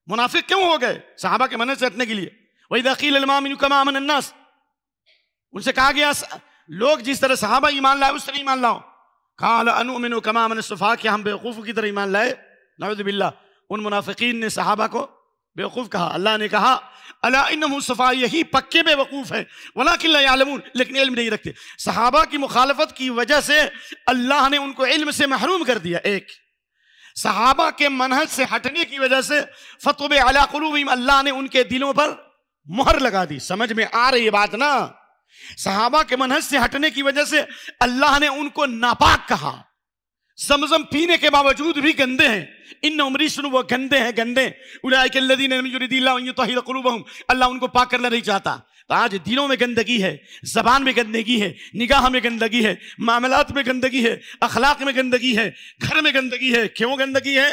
منافق کیوں ہو گئے؟ صحابہ کے منہج سے ہٹنے کے لیے. وَإِذَا قِيلَ لِلْمُؤْمِنِينَ كَمَا آمَنَ النَّاسُ، ان سے کہا گیا لوگ جس طرح صحابہ ایمان لائے اس طرح ایمان لاؤ. قال انؤمن كما آمن السفهاء، کہ ہم بیوقوفوں کی طرح ایمان لائے. نعوذ باللہ، ان منافقین نے صحابہ کو بیوقوف کہا. اللہ نے کہا الا انهم السفهاء، یہی پکے بیوقوف ہیں، ولكن لا يعلمون، لیکن علم نہیں رکھتے. صحابہ کی مخالفت کی وجہ سے اللہ نے ان کو علم سے محروم کر دیا. ایک صحابہ کے منہج سے ہٹنے کی وجہ سے فطبع علی قلوبہم، اللہ نے ان کے دلوں پر مہر لگا دی. سمجھ میں آ رہی ہے بات نا؟ صحابہ کے منہج سے ہٹنے کی وجہ سے اللہ نے ان کو ناپاک کہا. زمزم پینے کے باوجود بھی گندے ہیں. انہم رجس، وہ گندے ہیں، گندے. اولئک الذین لم یرد اللہ ان یطہر قلوبہم، اللہ ان کو پاک کرنا نہیں چاہتا. آج دلوں میں گندگی ہے، زبان میں گندگی ہے، نگاہ میں گندگی ہے، معاملات میں گندگی ہے، اخلاق میں گندگی ہے، گھر میں گندگی ہے. کیوں گندگی ہے؟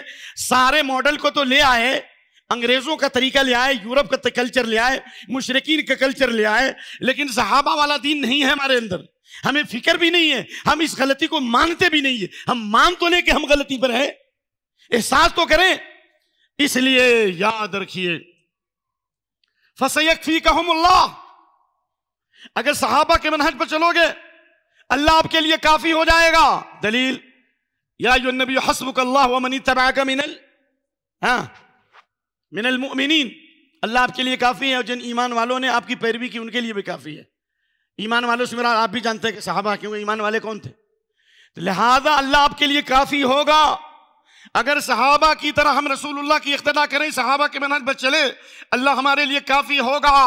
سارے ماڈل کو تو لے آئے، انگریزوں کا طریقہ لے آئے، یورپ کا کلچر لے آئے، مشرکین کا کلچر لے آئے، لیکن صحابہ والا دین نہیں ہے ہمارے اندر. ہمیں فکر بھی نہیں ہے، ہم اس غلطی کو مانتے بھی نہیں ہے. ہم مان تو لیں کہ ہم غلطی پر ہیں، احساس تو کریں. اس لیے یاد رکھیے فَسَيَكْفِيكَهُمُ اللَّهُ، اگر صحابہ کے منہج پر چلو گے اللہ آپ کے لیے کافی ہو جائے گا. دلیل یا ایھا النبی حسبک اللہ ومن اتبعک من المؤمنین، اللہ آپ کے لیے کافی ہے، اور جن ایمان والوں نے آپ کی پیروی کی ان کے لیے بھی کافی ہے. ایمان والوں سے مراد آپ بھی جانتے ہیں کہ صحابہ، کیونکہ ایمان والے کون تھے. لہذا اللہ آپ کے لیے کافی ہوگا. اگر صحابہ کی طرح ہم رسول اللہ کی اقتداء کریں، صحابہ کے منہج پر چلے، اللہ ہمارے لیے کافی ہوگا.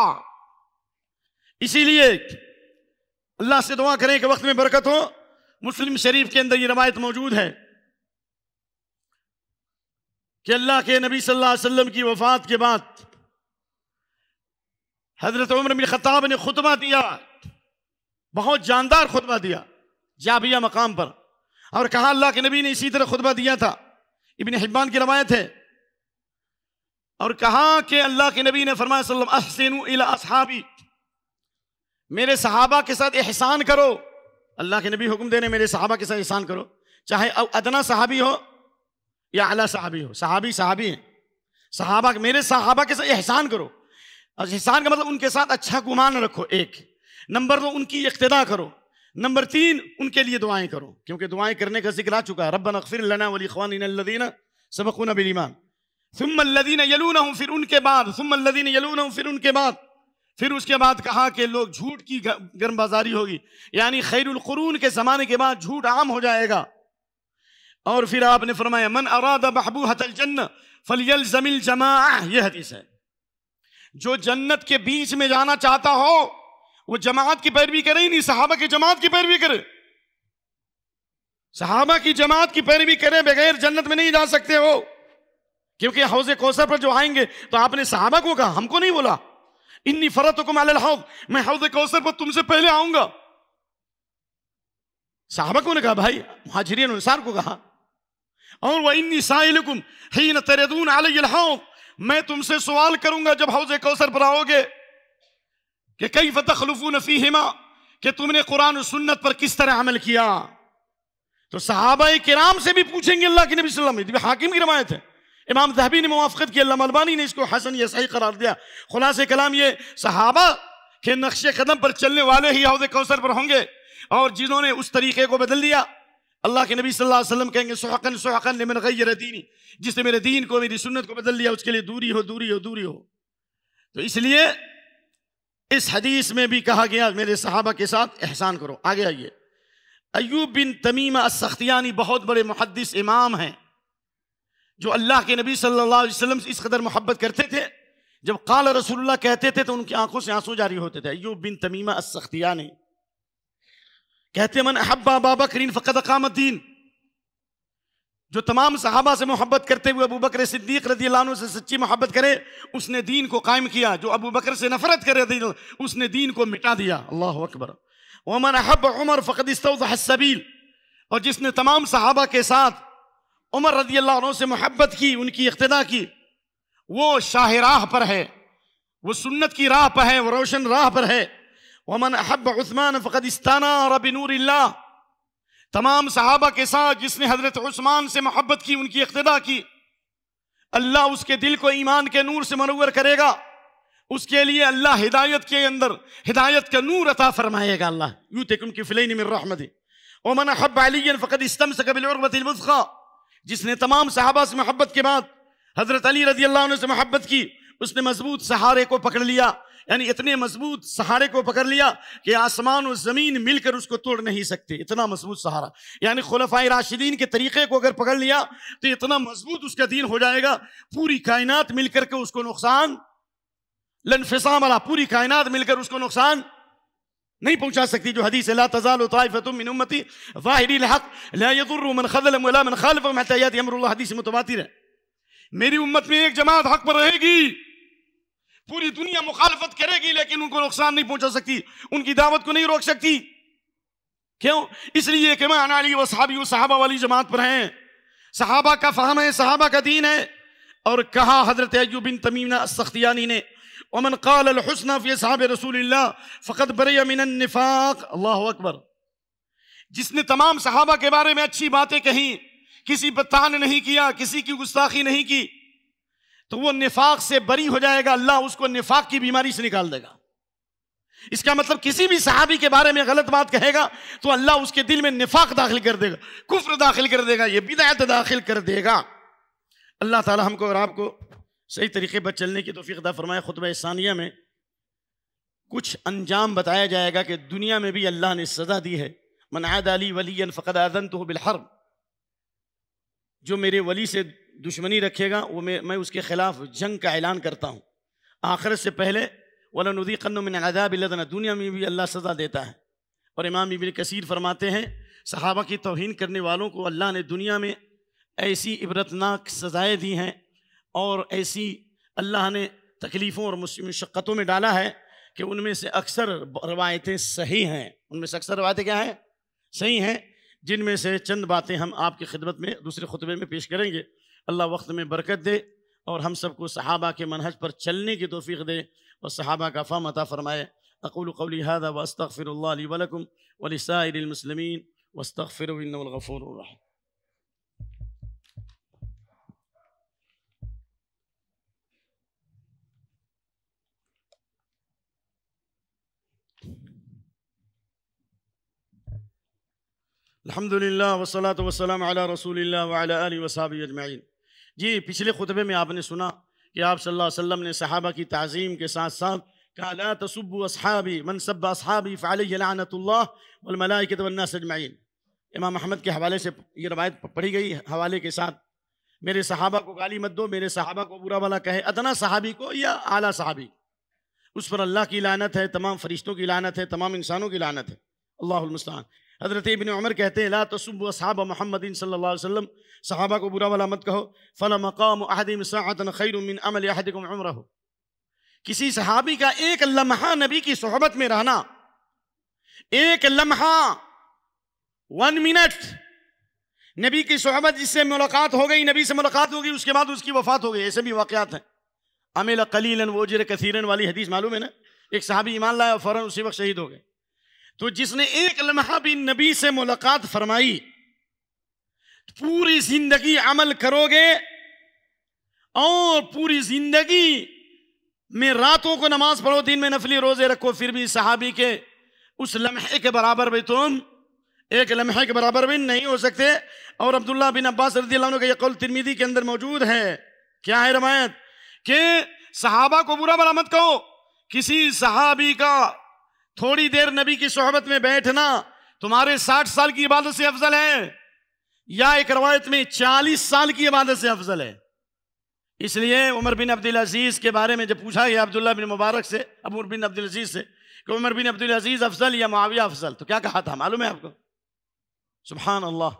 اسی لیے اللہ سے دعا کریں کہ وقت میں برکت ہو. مسلم شریف کے اندر یہ روایت موجود ہے کہ اللہ کے نبی صلی اللہ علیہ وسلم کی وفات کے بعد حضرت عمر بن خطاب نے خطبہ دیا، بہت جاندار خطبہ دیا جابیہ مقام پر، اور کہا اللہ کے نبی نے اسی طرح خطبہ دیا تھا. ابن حبان کی روایت ہے. اور کہا کہ اللہ کے نبی نے فرمایا صلی اللہ علیہ وسلم احسنوا الی اصحابی، میرے صحابہ کے ساتھ احسان کرو. اللہ کے نبی حکم دے رہے میرے صحابہ کے ساتھ احسان کرو، چاہے ادنا صحابی ہو یا اعلیٰ صحابی ہو، صحابی صحابی ہیں، صحابہ میرے صحابہ کے ساتھ احسان کرو. احسان کا مطلب ان کے ساتھ اچھا گمان رکھو. ایک نمبر 2 ان کی اقتداء کرو. نمبر 3 ان کے لیے دعائیں کرو، کیونکہ دعائیں کرنے کا ذکر آ چکا ہے. ربنا اغفر لنا ولاخواننا الذین سبقونا بالایمان ثم الذین یلونہم، پھر ان کے بعد ثم الذین یلونہم، پھر ان کے بعد، پھر اس کے بعد کہا کہ لوگ جھوٹ کی گرم بازاری ہوگی، یعنی خیر القرون کے زمانے کے بعد جھوٹ عام ہو جائے گا. اور پھر آپ نے فرمایا من اراد محبوحۃ الجنہ فلیلزم الجماعہ، یہ حدیث ہے. جو جنت کے بیچ میں جانا چاہتا ہو وہ جماعت کی پیروی کرے ہی نہیں، صحابہ کی جماعت کی پیروی کرے. صحابہ کی جماعت کی پیروی کرے بغیر جنت میں نہیں جا سکتے ہو، کیونکہ حوض کوثر پر جو آئیں گے تو آپ نے صحابہ کو کہا، ہم کو نہیں بولا. انی فرطکم علی الحوض، میں حوض کوثر پر تم سے پہلے آؤں گا. صحابہ کو نے کہا، بھائی مہاجرین انصار کو کہا. اور وانی سائلکم حین تردون علی الحوض، میں تم سے سوال کروں گا جب حوض کوثر پر آؤ گے کہ کیف تخلفون فیہما، کہ تم نے قرآن و سنت پر کس طرح عمل کیا. تو صحابہ کرام سے بھی پوچھیں گے اللہ کے نبی صلی اللہ علیہ وسلم. حاکم کی روایت ہے، امام ذہبی نے موافقت کی، علامہ البانی نے اس کو حسن یا صحیح قرار دیا. خلاصہ کلام یہ، صحابہ کے نقش قدم پر چلنے والے ہی حوض کوثر پر ہوں گے، اور جنہوں نے اس طریقے کو بدل دیا اللہ کے نبی صلی اللہ علیہ وسلم کہیں گے سحقا سحقا لمن غیر دینی، جس نے میرے دین کو، میری سنت کو بدل دیا اس کے لیے دوری ہو دوری ہو دوری ہو. تو اس لیے اس حدیث میں بھی کہا گیا میرے صحابہ کے ساتھ احسان کرو. آگے آئیے. ایوب بن تمیمہ السختیانی بہت بڑے محدث امام ہیں، جو اللہ کے نبی صلی اللہ علیہ وسلم سے اس قدر محبت کرتے تھے، جب قال رسول اللہ کہتے تھے تو ان کی آنکھوں سے آنسو جاری ہوتے تھے. ایوب بن تمیمہ السختیانی کہتے من احب ابا بکر فقد اقام الدین، جو تمام صحابہ سے محبت کرتے ہوئے ابو بکر صدیق رضی اللہ عنہ سے سچی محبت کرے اس نے دین کو قائم کیا. جو ابو بکر سے نفرت کرے اس نے دین کو مٹا دیا. اللہ اکبر. ومن احب عمر فقد استوضح السبیل، اور جس نے تمام صحابہ کے ساتھ عمر رضی اللہ عنہ سے محبت کی، ان کی اقتداء کی، وہ شاہ راہ پر ہے، وہ سنت کی راہ پر ہے، وہ روشن راہ پر ہے. ومن احب عثمان فقد استنار بنور اللہ، تمام صحابہ کے ساتھ جس نے حضرت عثمان سے محبت کی، ان کی اقتداء کی، اللہ اس کے دل کو ایمان کے نور سے منور کرے گا. اس کے لیے اللہ ہدایت کے اندر ہدایت کا نور عطا فرمائے گا. اللہ یؤتیکم کفلین من رحمتہ. ومن احب علی فقد استمسک بالعروۃ الوثقی، جس نے تمام صحابہ سے محبت کے بعد حضرت علی رضی اللہ عنہ سے محبت کی، اس نے مضبوط سہارے کو پکڑ لیا. یعنی اتنے مضبوط سہارے کو پکڑ لیا کہ آسمان و زمین مل کر اس کو توڑ نہیں سکتے، اتنا مضبوط سہارا. یعنی خلفائے راشدین کے طریقے کو اگر پکڑ لیا تو اتنا مضبوط اس کا دین ہو جائے گا، پوری کائنات مل کر کے اس کو نقصان لانفصام والا، پوری کائنات مل کر اس کو نقصان نہیں پہنچا سکتی. جو حدیث لا تزال طائفة من امتی ظاہری الحق لا يضر من خذلهم ولا من خالفهم حتى ياتي امر اللہ، حدیث متواتر ہے. میری امت میں ایک جماعت حق پر رہے گی، پوری دنیا مخالفت کرے گی لیکن ان کو نقصان نہیں پہنچا سکتی، ان کی دعوت کو نہیں روک سکتی. کیوں؟ اس لیے کہ میں علی و صحابی و صحابہ والی جماعت پر ہیں، صحابہ کا فہم ہے، صحابہ کا دین ہے. اور کہا حضرت ایوب بن تمیمہ السختیانی نے ومن قال الحسنى في اصحاب رسول اللہ فقد برئ من النفاق. اللہ اکبر. جس نے تمام صحابہ کے بارے میں اچھی باتیں کہیں، کسی پر طعن نہیں کیا، کسی کی گستاخی نہیں کی، تو وہ نفاق سے بری ہو جائے گا. اللہ اس کو نفاق کی بیماری سے نکال دے گا. اس کا مطلب کسی بھی صحابی کے بارے میں غلط بات کہے گا تو اللہ اس کے دل میں نفاق داخل کر دے گا، کفر داخل کر دے گا، یہ بدعت داخل کر دے گا. اللہ تعالی ہم کو اور آپ کو صحیح طریقے پر چلنے کی توفیق عطا فرمائے. خطبہ ثانیہ میں کچھ انجام بتایا جائے گا کہ دنیا میں بھی اللہ نے سزا دی ہے. من عادى لي وليا فقد آذنته بالحرب، جو میرے ولی سے دشمنی رکھے گا وہ میں اس کے خلاف جنگ کا اعلان کرتا ہوں آخرت سے پہلے. وَلَنُذِيقَنَّهُم مِّنْ عَذَابِ الْأَدْنَىٰ، دنیا میں بھی اللہ سزا دیتا ہے. اور امام ابن کثیر فرماتے ہیں صحابہ کی توہین کرنے والوں کو اللہ نے دنیا میں ایسی عبرتناک سزائیں دی ہیں اور ایسی اللہ نے تکلیفوں اور مشقتوں میں ڈالا ہے کہ ان میں سے اکثر روایتیں صحیح ہیں. ان میں سے اکثر روایتیں کیا ہیں؟ صحیح ہیں، جن میں سے چند باتیں ہم آپ کی خدمت میں دوسرے خطبے میں پیش کریں گے. اللہ وقت میں برکت دے اور ہم سب کو صحابہ کے منہج پر چلنے کی توفیق دے اور صحابہ کا فہم عطا فرمائے. اقول قولی هذا واستغفر اللہ لی ولکم ولسائر المسلمین واستغفروا انہ الغفور الرحیم. الحمدللہ والصلاۃ والسلام علی رسول اللہ وعلی آلہ وصحبہ اجمعین۔ جی پچھلے خطبے میں آپ نے سنا کہ آپ صلی اللہ علیہ وسلم نے صحابہ کی تعظیم کے ساتھ ساتھ کہا لا تسبوا اصحابی من سب اصحابی فعلیہ لعنۃ اللہ والملائکۃ والناس اجمعین۔ امام احمد کے حوالے سے یہ روایت پڑھی گئی حوالے کے ساتھ، میرے صحابہ کو گالی مت دو، میرے صحابہ کو برا بھلا کہے، ادنا صحابی کو یا اعلیٰ صحابی، اس پر اللہ کی لعنت ہے، تمام فرشتوں کی لعنت ہے، تمام انسانوں کی لعنت ہے، اللہ المستعان۔ حضرت ابن عمر کہتے ہیں لا تسبوا اصحاب محمد صلی اللہ علیہ وسلم، صحابہ کو برا بھلا مت کہو، فلمقام احدہم ساعۃ خیر من عمل احدکم عمرہ، کسی صحابی کا ایک لمحہ نبی کی صحبت میں رہنا، ایک لمحہ 1 منٹ نبی کی صحبت، جس سے ملاقات ہو گئی، نبی سے ملاقات ہو گئی، اس کے بعد اس کی وفات ہو گئی، ایسے بھی واقعات ہیں۔ عمل قلیلا واجر کثیرا والی حدیث معلوم ہے نا، ایک صحابی ایمان لایا اور فوراً اسی وقت شہید ہو گئے۔ تو جس نے ایک لمحہ بھی نبی سے ملاقات فرمائی، پوری زندگی عمل کرو گے اور پوری زندگی میں راتوں کو نماز پڑھو، دن میں نفلی روزے رکھو، پھر بھی صحابی کے اس لمحے کے برابر بھی تم ایک لمحے کے برابر بھی نہیں ہو سکتے۔ اور عبداللہ بن عباس رضی اللہ عنہ کا یہ قول ترمذی کے اندر موجود ہے، کیا ہے روایت کہ صحابہ کو برا بھلا مت کہو، کسی صحابی کا تھوڑی دیر نبی کی صحبت میں بیٹھنا تمہارے 60 سال کی عبادت سے افضل ہے، یا ایک روایت میں 40 سال کی عبادت سے افضل ہے۔ اس لیے عمر بن عبدالعزیز کے بارے میں جب پوچھا گیا عبداللہ بن مبارک سے، عمر بن عبدالعزیز سے، کہ عمر بن عبدالعزیز افضل یا معاویہ افضل، تو کیا کہا تھا معلوم ہے آپ کو؟ سبحان اللہ،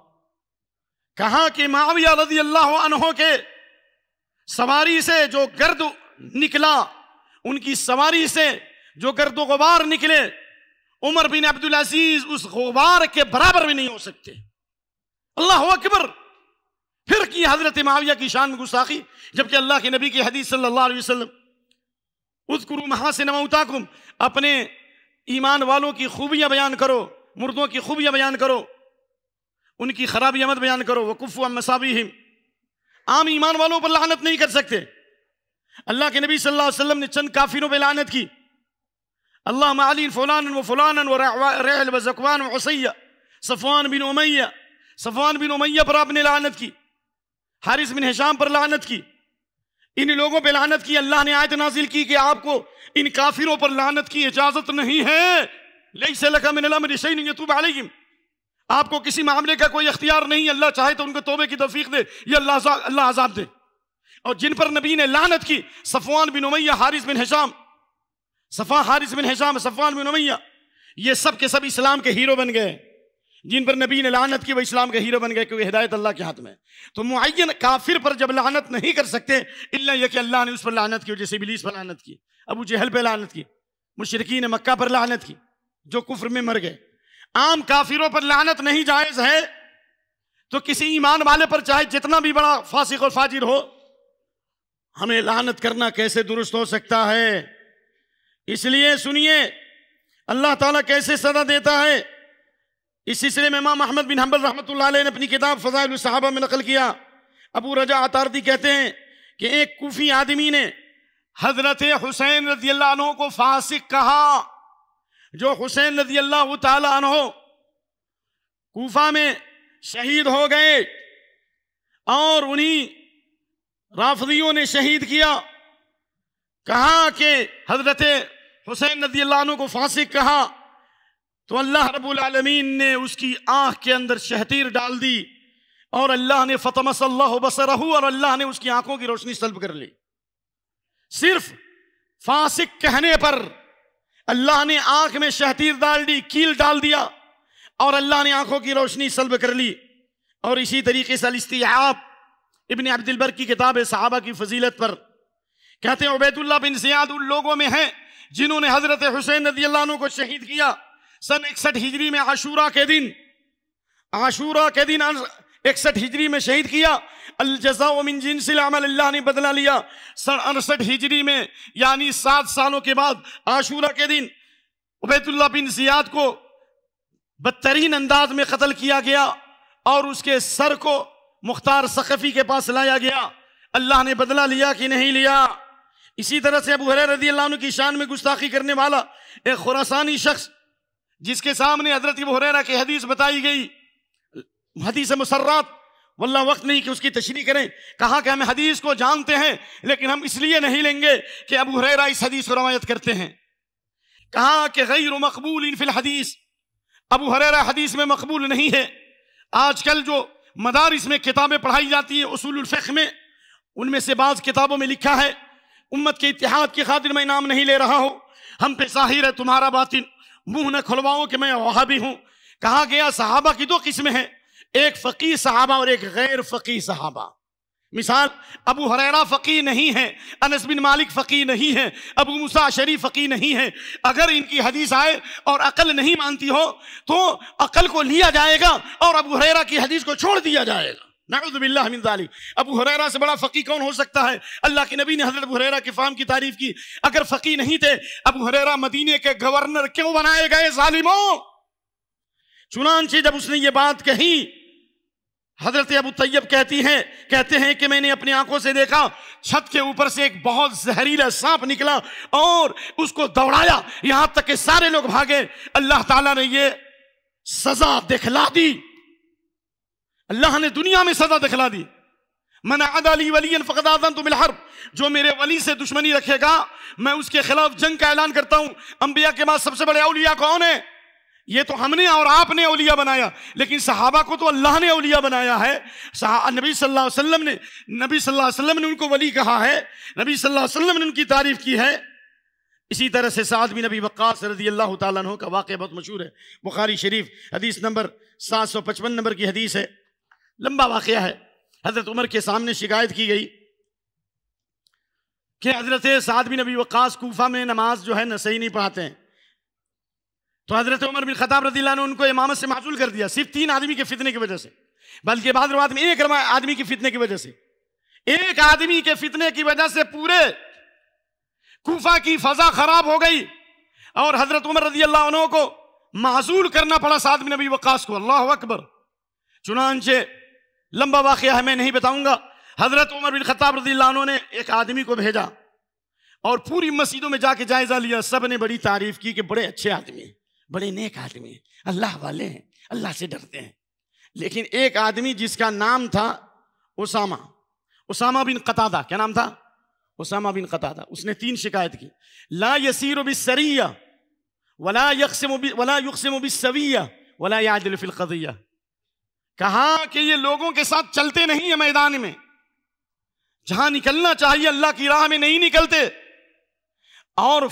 کہا کہ معاویہ رضی اللہ عنہ کے سواری سے جو گرد نکلا، ان کی سواری سے جو گرد و غبار نکلے، عمر بن عبدالعزیز اس غبار کے برابر بھی نہیں ہو سکتے۔ اللہ اکبر۔ پھر کی حضرت معاویہ کی شان میں گستاخی، جبکہ اللہ کے نبی کی حدیث صلی اللہ علیہ وسلم اذکروا محاسن موتاکم، اپنے ایمان والوں کی خوبیاں بیان کرو، مردوں کی خوبیاں بیان کرو، ان کی خرابیاں مت بیان کرو، وکفوا عن مصابیہم، عام ایمان والوں پر لعنت نہیں کر سکتے۔ اللہ کے نبی صلی اللہ علیہ وسلم نے چند کافروں پہ لعنت کی، اللہم علی فلانا و فلانا و رعل و زکوان و عصیہ، صفوان بن امیہ پر آپ نے لعنت کی، حارث بن ہشام پر لعنت کی، ان لوگوں پہ لعنت کی۔ اللہ نے آیت نازل کی کہ آپ کو ان کافروں پر لعنت کی اجازت نہیں ہے، لیس لک من الامر شیء یتوب علیہم، آپ کو کسی معاملے کا کوئی اختیار نہیں، اللہ چاہے تو ان کو توبے کی توفیق دے یا اللہ عذاب دے۔ اور جن پر نبی نے لعنت کی، صفوان بن امیہ، حارث بن ہشام، صفوان بن امیہ، یہ سب کے سب اسلام کے ہیرو بن گئے۔ جن پر نبی نے لعنت کی وہ اسلام کے ہیرو بن گئے، کیونکہ ہدایت اللہ کے ہاتھ میں۔ تو معین کافر پر جب لعنت نہیں کر سکتے الا یہ کہ اللہ نے اس پر لعنت کی، جیسے ابلیس پر لعنت کی، ابو جہل پہ لعنت کی، مشرکین مکہ پر لعنت کی جو کفر میں مر گئے۔ عام کافروں پر لعنت نہیں جائز ہے، تو کسی ایمان والے پر چاہے جتنا بھی بڑا فاسق اور فاجر ہو، ہمیں لعنت کرنا کیسے درست ہو سکتا ہے؟ اس لیے سنیے اللہ تعالیٰ کیسے سزا دیتا ہے۔ اس سلسلے میں امام احمد بن حنبل رحمۃ اللہ علیہ نے اپنی کتاب فضائل الصحابہ میں نقل کیا، ابو رجاء عطاردی کہتے ہیں کہ ایک کوفی آدمی نے حضرت حسین رضی اللہ عنہ کو فاسق کہا، جو حسین رضی اللہ تعالی عنہ کوفہ میں شہید ہو گئے اور انہی رافضیوں نے شہید کیا، کہا کہ حضرت حسین رضی اللہ عنہ کو فاسق کہا، تو اللہ رب العالمین نے اس کی آنکھ کے اندر شہتیر ڈال دی، اور اللہ نے فطمس اللہ بصرہ، اور اللہ نے اس کی آنکھوں کی روشنی سلب کر لی۔ صرف فاسق کہنے پر اللہ نے آنکھ میں شہتیر ڈال دی، کیل ڈال دیا، اور اللہ نے آنکھوں کی روشنی سلب کر لی۔ اور اسی طریقے سے الاستیعاب ابن عبد البر کی کتاب صحابہ کی فضیلت پر کہتے ہیں عبید اللہ بن زیاد ان لوگوں میں ہیں جنہوں نے حضرت حسین رضی اللہ عنہ کو شہید کیا سن 61 ہجری میں، عاشورہ کے دن 61 ہجری میں شہید کیا۔ الجزاء من جنس العمل، اللہ نے بدلہ لیا۔ سن 68 ہجری میں یعنی 7 سالوں کے بعد عاشورہ کے دن عبید اللہ بن زیاد کو بدترین انداز میں قتل کیا گیا، اور اس کے سر کو مختار ثقفی کے پاس لایا گیا۔ اللہ نے بدلہ لیا کہ نہیں لیا؟ اسی طرح سے ابو ہریرہ رضی اللہ عنہ کی شان میں گستاخی کرنے والا ایک خراسانی شخص، جس کے سامنے حضرت ابو ہریرہ کی حدیث بتائی گئی حدیث مسرات، واللہ وقت نہیں کہ اس کی تشریح کریں، کہا کہ ہم حدیث کو جانتے ہیں لیکن ہم اس لیے نہیں لیں گے کہ ابو ہریرہ اس حدیث کو روایت کرتے ہیں. کہا کہ غیر مقبول فی الحدیث، ابو ہریرہ حدیث میں مقبول نہیں ہے. آج کل جو مدارس میں کتابیں پڑھائی جاتی ہیں اصول الفقہ میں، ان میں سے بعض کتابوں میں لکھا ہے، امت کے اتحاد کی خاطر میں نام نہیں لے رہا ہوں، ہم پہ ظاہر ہے تمہارا باطن، منہ نہ کھلواؤ کہ میں وہابی ہوں. کہا گیا صحابہ کی دو قسمیں ہیں، ایک فقیہ صحابہ اور ایک غیر فقیہ صحابہ. مثال، ابو ہریرہ فقیہ نہیں ہے، انس بن مالک فقیہ نہیں ہے، ابو موسیٰ اشعری فقیہ نہیں ہے. اگر ان کی حدیث آئے اور عقل نہیں مانتی ہو تو عقل کو لیا جائے گا اور ابو ہریرہ کی حدیث کو چھوڑ دیا جائے گا. نعوذ باللہ من ذالک. ابو ہریرہ سے بڑا فقیہ کون ہو سکتا ہے؟ اللہ کے نبی نے حضرت ابو ہریرہ کے فہم کی تعریف کی. اگر فقیہ نہیں تھے ابو ہریرہ مدینے کے گورنر کیوں بنائے گئے ظالموں؟ چنانچہ جب اس نے یہ بات کہی، حضرت ابو طیب کہتے ہیں کہ میں نے اپنی آنکھوں سے دیکھا چھت کے اوپر سے ایک بہت زہریلا سانپ نکلا اور اس کو دوڑایا یہاں تک کہ سارے لوگ بھاگے. اللہ تعالیٰ نے یہ سزا دکھلا دی، اللہ نے دنیا میں سزا دکھلا دی. من عادى لي وليا فقد آذنته بالحرب، جو میرے ولی سے دشمنی رکھے گا میں اس کے خلاف جنگ کا اعلان کرتا ہوں. انبیاء کے بعد سب سے بڑے اولیاء کون ہیں؟ یہ تو ہم نے اور آپ نے اولیاء بنایا، لیکن صحابہ کو تو اللہ نے اولیاء بنایا ہے. نبی صلی اللہ علیہ وسلم نے ان کو ولی کہا ہے، نبی صلی اللہ علیہ وسلم نے ان کی تعریف کی ہے. اسی طرح سے سعد بن ابی وقاص رضی اللہ تعالیٰ عنہ کا واقعہ بہت مشہور ہے، بخاری شریف حدیث نمبر 755 نمبر کی حدیث ہے، لمبا واقعہ ہے. حضرت عمر کے سامنے شکایت کی گئی کہ حضرت سعد بن ابی وقاص کوفہ میں نماز جو ہے نا صحیح نہیں پڑھاتے ہیں. تو حضرت عمر بن خطاب رضی اللہ عنہ ان کو امامت سے معزول کر دیا، صرف 3 آدمی کے فتنے کی وجہ سے، بلکہ بعض روایات میں 1 آدمی کے فتنے کی وجہ سے. 1 آدمی کے فتنے کی وجہ سے پورے کوفہ کی فضا خراب ہو گئی اور حضرت عمر رضی اللہ عنہ کو معزول کرنا پڑا سعد بن ابی وقاص کو. اللہ اکبر. چنانچہ لمبا واقعہ ہے، میں نہیں بتاؤں گا. حضرت عمر بن خطاب رضی اللہ عنہ نے ایک آدمی کو بھیجا اور پوری مسجدوں میں جا کے جائزہ لیا. سب نے بڑی تعریف کی کہ بڑے اچھے آدمی ہیں، بڑے نیک آدمی ہیں، اللہ والے ہیں، اللہ سے ڈرتے ہیں. لیکن ایک آدمی جس کا نام تھا اسامہ بن قتادہ، کیا نام تھا؟ اسامہ بن قتادہ. اس نے 3 شکایت کی، لا یسیر بالسریہ ولا یقسم بالسویہ ولا یعدل فی القضیہ. کہا کہ یہ لوگوں کے ساتھ چلتے نہیں ہیں، میدان میں جہاں نکلنا چاہیے اللہ کی راہ میں نہیں نکلتے، اور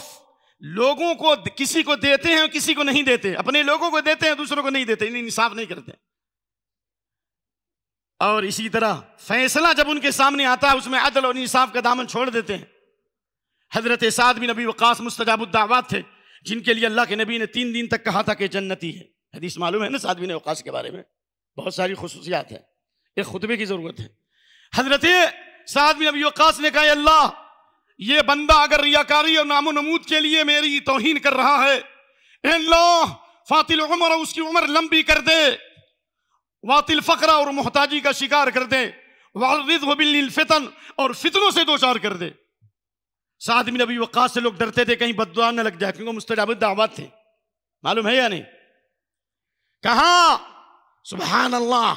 لوگوں کو کسی کو دیتے ہیں اور کسی کو نہیں دیتے، اپنے لوگوں کو دیتے ہیں دوسروں کو نہیں دیتے، انہیں انصاف نہیں کرتے. اور اسی طرح فیصلہ جب ان کے سامنے آتا ہے اس میں عدل اور انصاف کا دامن چھوڑ دیتے ہیں. حضرت سعد بن ابی وقاص مستجاب الدعوات تھے، جن کے لیے اللہ کے نبی نے 3 دن تک کہا تھا کہ جنتی ہے. حدیث معلوم ہے نا سعد بن وقاص کے بارے میں، بہت ساری خصوصیات ہیں، ایک خطبے کی ضرورت ہے. حضرت سعد بن ابی وقاص نے کہا اے اللہ، یہ بندہ اگر ریاکاری اور نام و نمود کے لیے میری توہین کر رہا ہے، اے اللہ فاطل عمر، اس کی عمر لمبی کر دے، واطل فقرہ اور محتاجی کا شکار کر دے، وعرضہ بالفتن، اور فتنوں سے دوچار کر دے. سعد بن ابی وقاص سے لوگ ڈرتے تھے کہیں بد دعا نہ لگ جائے، کیونکہ مستجاب الدعوات تھے، معلوم ہے یا نہیں؟ کہا سبحان اللہ.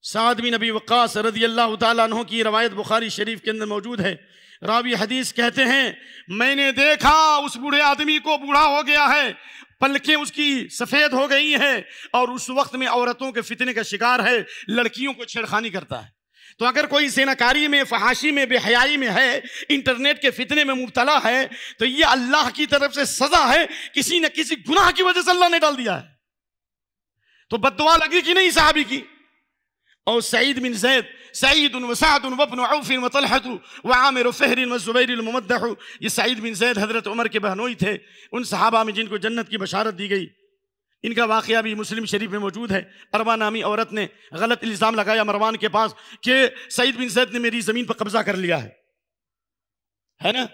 سعد بن ابی وقاص رضی اللہ تعالیٰ عنہ کی روایت بخاری شریف کے اندر موجود ہے. راوی حدیث کہتے ہیں میں نے دیکھا اس بوڑھے آدمی کو، بوڑھا ہو گیا ہے، پلکیں اس کی سفید ہو گئی ہیں، اور اس وقت میں عورتوں کے فتنے کا شکار ہے، لڑکیوں کو چھیڑخانی کرتا ہے. تو اگر کوئی زیناکاری میں، فحاشی میں، بے حیائی میں ہے، انٹرنیٹ کے فتنے میں مبتلا ہے، تو یہ اللہ کی طرف سے سزا ہے، کسی نہ کسی گناہ کی وجہ سے اللہ نے ڈال دیا ہے. تو بد دعا لگی کہ نہیں صحابی کی؟ اور سعید بن زید، سعید وسعد وابن عوف وطلحۃ وعامر فہر والزبیر الممدح، یہ سعید بن زید حضرت عمر کے بہنوئی تھے، ان صحابہ میں جن کو جنت کی بشارت دی گئی. ان کا واقعہ بھی مسلم شریف میں موجود ہے. اروا نامی عورت نے غلط الزام لگایا مروان کے پاس کہ سعید بن زید نے میری زمین پر قبضہ کر لیا ہے نا؟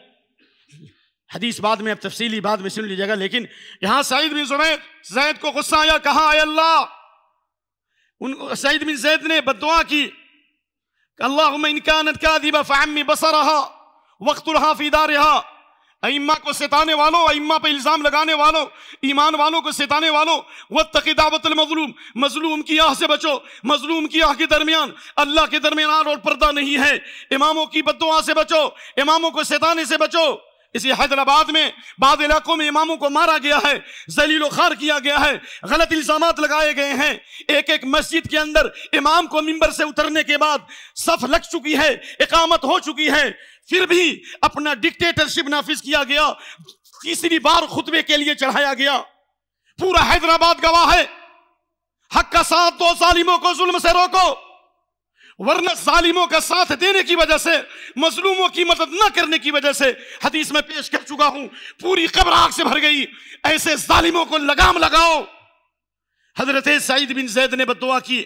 حدیث بعد میں، اب تفصیلی بعد میں سن لیجیے گا، لیکن یہاں سعید بن زید کو غصہ آیا، کہا اے اللہ، سعید بن زید نے بددعا کی کہ اللہم ان کانت کاذبہ فعمی بصرہا واقتلہا فی دارہا، ائمہ کو ستانے والوں، ائمہ پہ الزام لگانے والوں، ایمان والوں کو ستانے والوں، واتقی دعوت المظلوم، مظلوم کی آہ سے بچو، مظلوم کی آہ کے درمیان اللہ کے درمیان اور پردہ نہیں ہے، اماموں کی بد دعا سے بچو، اماموں کو ستانے سے بچو۔ اسی حیدرآباد میں بعض علاقوں میں اماموں کو مارا گیا ہے، ذلیل و خوار کیا گیا ہے، غلط الزامات لگائے گئے ہیں۔ ایک مسجد کے اندر امام کو منبر سے اترنے کے بعد صف لگ چکی ہے، اقامت ہو چکی ہے، پھر بھی اپنا ڈکٹیٹرشپ نافذ کیا گیا، تیسری بار خطبے کے لیے چڑھایا گیا۔ پورا حیدرآباد گواہ ہے، حق کا ساتھ دو، ظالموں کو ظلم سے روکو، ورنہ ظالموں کا ساتھ دینے کی وجہ سے، مظلوموں کی مدد نہ کرنے کی وجہ سے، حدیث میں پیش کر چکا ہوں، پوری قبر آگ سے بھر گئی۔ ایسے ظالموں کو لگام لگاؤ۔ حضرت سعید بن زید نے بد دعا کی،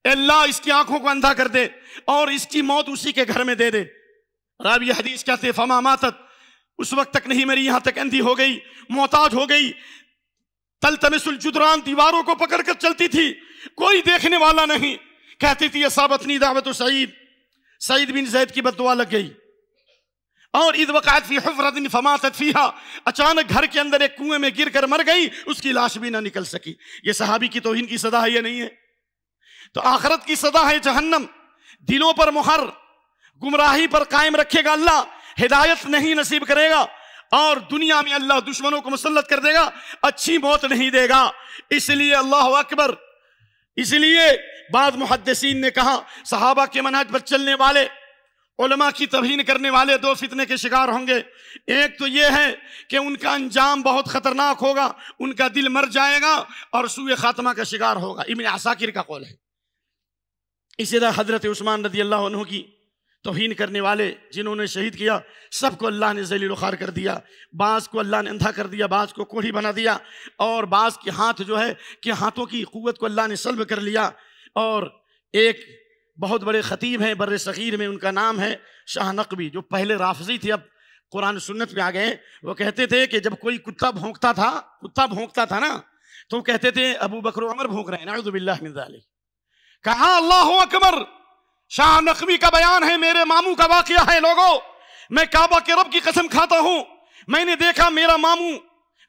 اے اللہ اس کی آنکھوں کو اندھا کر دے اور اس کی موت اسی کے گھر میں دے دے۔ راوی حدیث کہتے فما ماتت، اس وقت تک نہیں میری یہاں تک اندھی ہو گئی، محتاج ہو گئی، تلتمس الجدران، دیواروں کو پکڑ کر چلتی تھی، کوئی دیکھنے والا نہیں، کہتی تھی اصابتنی دعوت سعید، سعید بن زید کی بد دعا لگ گئی۔ اور اذ وقعت فی حفرۃ فماتت فیہا، اچانک گھر کے اندر ایک کنویں میں گر کر مر گئی، اس کی لاش بھی نہ نکل سکی۔ یہ صحابی کی توہین کی سزا ہے یا نہیں ہے؟ تو آخرت کی سزا ہے جہنم۔ دلوں پر مہر گمراہی پر قائم رکھے گا اللہ، ہدایت نہیں نصیب کرے گا، اور دنیا میں اللہ دشمنوں کو مسلط کر دے گا، اچھی موت نہیں دے گا۔ اس لیے اللہ اکبر، اس لیے بعض محدثین نے کہا صحابہ کے منہج پر چلنے والے، علماء کی توہین کرنے والے دو فتنے کے شکار ہوں گے۔ ایک تو یہ ہے کہ ان کا انجام بہت خطرناک ہوگا، ان کا دل مر جائے گا اور سوء خاتمہ کا شکار ہوگا، ابن عساکر کا قول ہے۔ اسی طرح حضرت عثمان رضی اللہ عنہ کی توہین کرنے والے جنہوں نے شہید کیا، سب کو اللہ نے ذلیل و خوار کر دیا، بعض کو اللہ نے اندھا کر دیا، بعض کو کوڑھی بنا دیا، اور بعض کے ہاتھ جو ہے کہ ہاتھوں کی قوت کو اللہ نے سلب کر لیا۔ اور ایک بہت بڑے خطیب ہیں بر صغیر میں، ان کا نام ہے شاہ نقوی، جو پہلے رافضی تھے اب قرآن سنت میں آ گئے۔ وہ کہتے تھے کہ جب کوئی کتا بھونکتا تھا نا، تو وہ کہتے تھے ابو بکر و عمر بھونک رہے ہیں، نعوذ باللہ من ذالک۔ کہا اللہ اکبر، شاہ نقوی کا بیان ہے، میرے ماموں کا واقعہ ہے۔ لوگوں، میں کعبہ کے رب کی قسم کھاتا ہوں، میں نے دیکھا میرا ماموں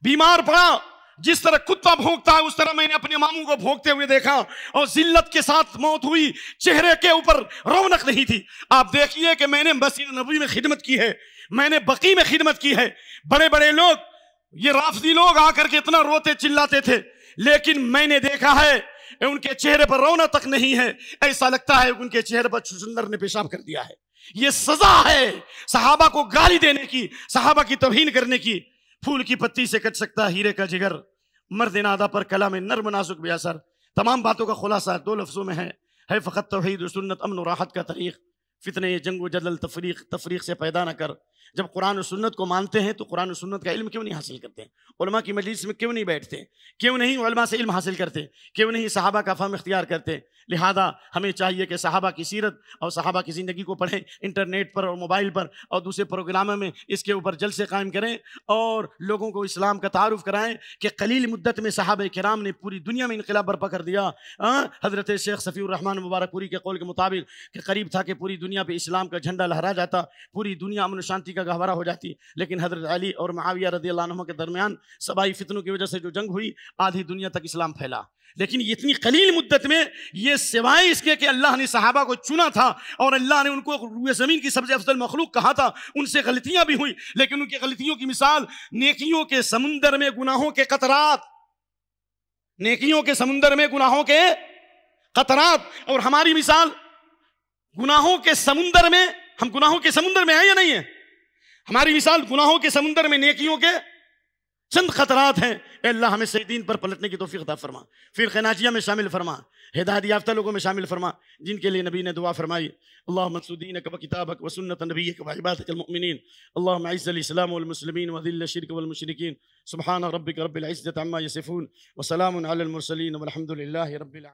بیمار پڑا، جس طرح کتا بھونکتا ہے اس طرح میں نے اپنے ماموں کو بھونکتے ہوئے دیکھا، اور ذلت کے ساتھ موت ہوئی، چہرے کے اوپر رونق نہیں تھی۔ آپ دیکھیے کہ میں نے مسجد نبوی میں خدمت کی ہے، میں نے بقی میں خدمت کی ہے، بڑے بڑے لوگ، یہ رافضی لوگ آ کر کے اتنا روتے چلاتے تھے، لیکن میں نے دیکھا ہے ان کے چہرے پر رونق تک نہیں ہے، ایسا لگتا ہے ان کے چہرے پر چھچندر نے پیشاب کر دیا ہے۔ یہ سزا ہے صحابہ کو گالی دینے کی، صحابہ کی توہین کرنے کی۔ پھول کی پتی سے کٹ سکتا ہیرے کا جگر، مرد نادا پر کلام نرم نازک بے اثر۔ تمام باتوں کا خلاصہ دو لفظوں میں ہے فقط توحید و سنت، امن و راحت کا طریق، فتنے جنگ و جدل تفریق سے پیدا نہ کر۔ جب قرآن و سنت کو مانتے ہیں تو قرآن و سنت کا علم کیوں نہیں حاصل کرتے؟ علماء کی مجلس میں کیوں نہیں بیٹھتے؟ کیوں نہیں علماء سے علم حاصل کرتے؟ کیوں نہیں صحابہ کا فہم اختیار کرتے؟ لہذا ہمیں چاہیے کہ صحابہ کی سیرت اور صحابہ کی زندگی کو پڑھیں، انٹرنیٹ پر اور موبائل پر اور دوسرے پروگراموں میں اس کے اوپر جلسے قائم کریں، اور لوگوں کو اسلام کا تعارف کرائیں کہ قلیل مدت میں صحابہ کرام نے پوری دنیا میں انقلاب برپا کر دیا۔ حضرت شیخ صفی الرحمن مبارک پوری کے قول کے مطابق کہ قریب تھا کہ پوری دنیا پہ اسلام کا جھنڈا لہرا جاتا، پوری دنیا امن و شانتی کا گہوارہ ہو جاتی، لیکن حضرت علی اور معاویہ رضی اللہ عنہ کے درمیان سبائی فتنوں کی وجہ سے جو جنگ ہوئی، آدھی دنیا تک اسلام پھیلا۔ لیکن اتنی قلیل مدت میں یہ سوائے اس کے کہ اللہ نے صحابہ کو چنا تھا اور اللہ نے ان کو روئے زمین کی سب سے افضل مخلوق کہا تھا، ان سے غلطیاں بھی ہوئی، لیکن ان کی غلطیوں کی مثال نیکیوں کے سمندر میں گناہوں کے قطرات، نیکیوں کے سمندر میں گناہوں کے قطرات، اور ہماری مثال گناہوں کے سمندر میں، ہم گناہوں کے سمندر میں ہیں یا نہیں ہیں؟ ہماری مثال گناہوں کے سمندر میں نیکیوں کے چند خطرات ہیں۔ اے اللہ ہمیں صحیح دین پر پلٹنے کی توفیق عطا فرما، فرقہ ناجیہ میں شامل فرما، ہدایت یافتہ لوگوں میں شامل فرما جن کے لیے نبی نے دعا فرمائی، اللہم انصر دینک و کتابک و سنت نبیک و عبادک المؤمنین، اللہم اعز الاسلام والمسلمین وذل الشرک والمشرکین، سبحان ربک رب العزة عما یصفون وسلام علی المرسلین والحمد للہ رب العالمین۔